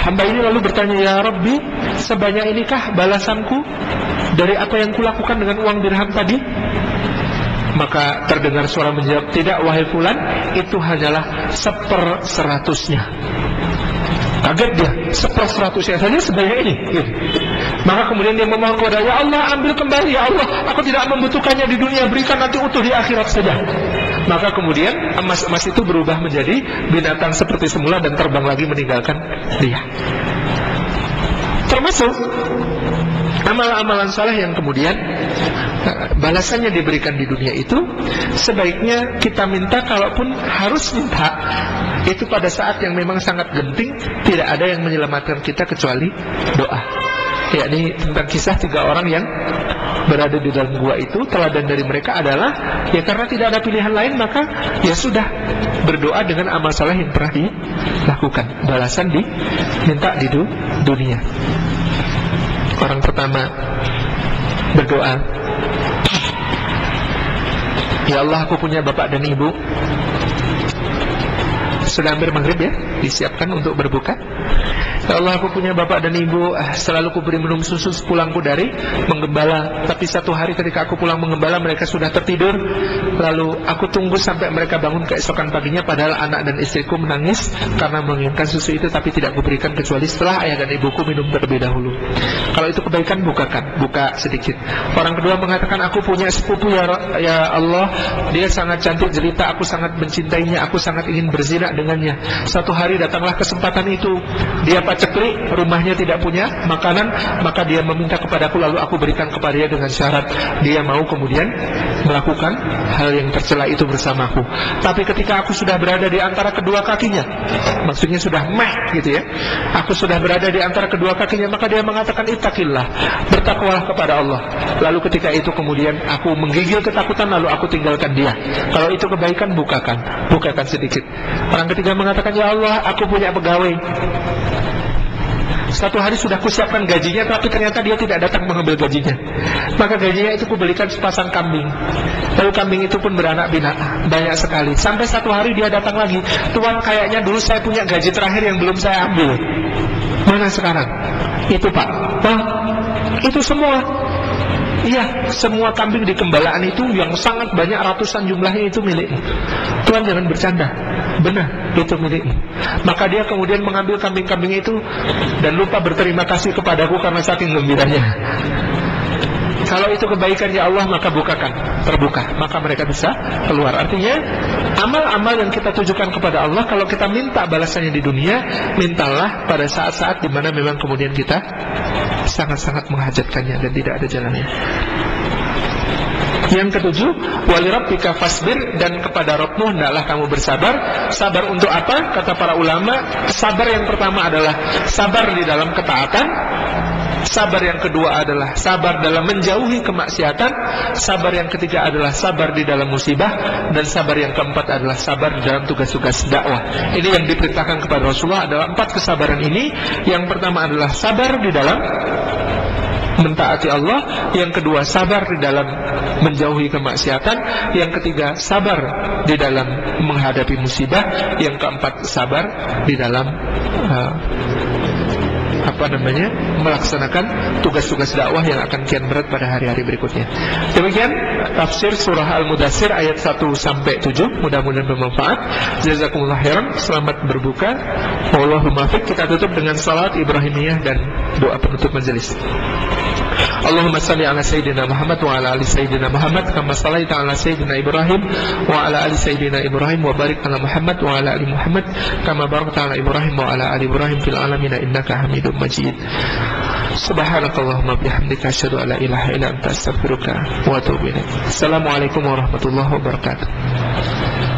Hamba ini lalu bertanya, ya Rabbi, sebanyak inikah balasanku dari apa yang kulakukan dengan uang dirham tadi? Maka terdengar suara menjawab, tidak wahai fulan, itu hanyalah 1/100-nya. Kaget dia, 1/100-nya saja sebanyak ini. Maka kemudian dia memohon kepada, ya Allah, ambil kembali, ya Allah, aku tidak membutuhkannya di dunia, berikan nanti utuh di akhirat saja. Maka kemudian emas-emas itu berubah menjadi binatang seperti semula dan terbang lagi meninggalkan dia. Termasuk amalan-amalan saleh yang kemudian balasannya diberikan di dunia itu, sebaiknya kita minta, kalaupun harus minta, itu pada saat yang memang sangat genting. Tidak ada yang menyelamatkan kita kecuali doa. Yakni tentang kisah 3 orang yang berada di dalam gua itu, teladan dari mereka adalah, ya karena tidak ada pilihan lain, maka ya sudah, berdoa dengan amal saleh yang pernah dilakukan, balasan diminta di dunia. Orang pertama berdoa, ya Allah, aku punya bapak dan ibu. Sudah hampir maghrib ya, disiapkan untuk berbuka. Ya Allah, aku punya bapak dan ibu, selalu ku beri minum susu sepulangku dari menggembala. Tapi satu hari ketika aku pulang menggembala, mereka sudah tertidur. Lalu aku tunggu sampai mereka bangun keesokan paginya, padahal anak dan istriku menangis karena menginginkan susu itu, tapi tidak kuberikan kecuali setelah ayah dan ibuku minum terlebih dahulu. Kalau itu kebaikan, bukakan, buka sedikit. Orang kedua mengatakan, aku punya sepupu ya Allah, dia sangat cantik jelita, aku sangat mencintainya, aku sangat ingin berzina dengannya. Satu hari datanglah kesempatan itu, dia paceklik, rumahnya tidak punya makanan, maka dia meminta kepadaku, lalu aku berikan kepada dia dengan syarat dia mau kemudian melakukan hal yang tercela itu bersamaku. Tapi ketika aku sudah berada di antara kedua kakinya, maksudnya sudah gitu ya, aku sudah berada di antara kedua kakinya, maka dia mengatakan, ittaqillah, bertakwalah kepada Allah. Lalu ketika itu kemudian aku menggigil ketakutan, lalu aku tinggalkan dia. Kalau itu kebaikan, bukakan sedikit. Orang ketiga mengatakan, ya Allah, aku punya pegawai, satu hari sudah kusiapkan gajinya, tapi ternyata dia tidak datang mengambil gajinya. Maka gajinya itu kubelikan sepasang kambing. Lalu kambing itu pun beranak binatang banyak sekali. Sampai satu hari dia datang lagi, Tuan, kayaknya dulu saya punya gaji terakhir yang belum saya ambil. Mana sekarang? Itu Pak. Wah, itu semua. Iya, semua kambing di gembalaan itu yang sangat banyak, ratusan jumlahnya, itu milikmu. Tuhan jangan bercanda, benar, itu milikmu. Maka dia kemudian mengambil kambing-kambing itu dan lupa berterima kasih kepadaku karena saking gembiranya. Kalau itu kebaikan ya Allah, maka bukakan, terbuka, maka mereka bisa keluar. Artinya amal-amal yang kita tujukan kepada Allah, kalau kita minta balasannya di dunia, mintalah pada saat-saat di mana memang kemudian kita sangat-sangat menghajatkannya dan tidak ada jalannya. Yang ketujuh, walirabbika fasbir, dan kepada Rabbmu hendaklah kamu bersabar. Sabar untuk apa? Kata para ulama, sabar yang pertama adalah sabar di dalam ketaatan. Sabar yang kedua adalah sabar dalam menjauhi kemaksiatan. Sabar yang ketiga adalah sabar di dalam musibah. Dan sabar yang keempat adalah sabar di dalam tugas-tugas dakwah. Ini yang diperintahkan kepada Rasulullah adalah 4 kesabaran ini. Yang pertama adalah sabar di dalam mentaati Allah. Yang kedua sabar di dalam menjauhi kemaksiatan. Yang ketiga sabar di dalam menghadapi musibah. Yang keempat sabar di dalam melaksanakan tugas-tugas dakwah yang akan kian berat pada hari-hari berikutnya. Demikian tafsir surah Al-Mudaththir ayat 1-7. Mudah-mudahan bermanfaat. Jazakumullah khairan. Selamat berbuka. Wallahumma fiq. Kita tutup dengan salat Ibrahimiyah dan doa penutup majelis. Allahumma salli ala Sayyidina Muhammad wa ala ali Sayyidina Muhammad kama sallaita ala Sayyidina Ibrahim wa ala ali Sayyidina Ibrahim wa barik ala Muhammad wa ala ali Muhammad kama barakta ala Ibrahim wa ala ali Ibrahim fil alamin innaka Hamidum Majid. Subhanakallahumma bihamdika asyhadu an la ilaha illa anta astaghfiruka wa atubu ilaik. Assalamualaikum warahmatullahi wabarakatuh.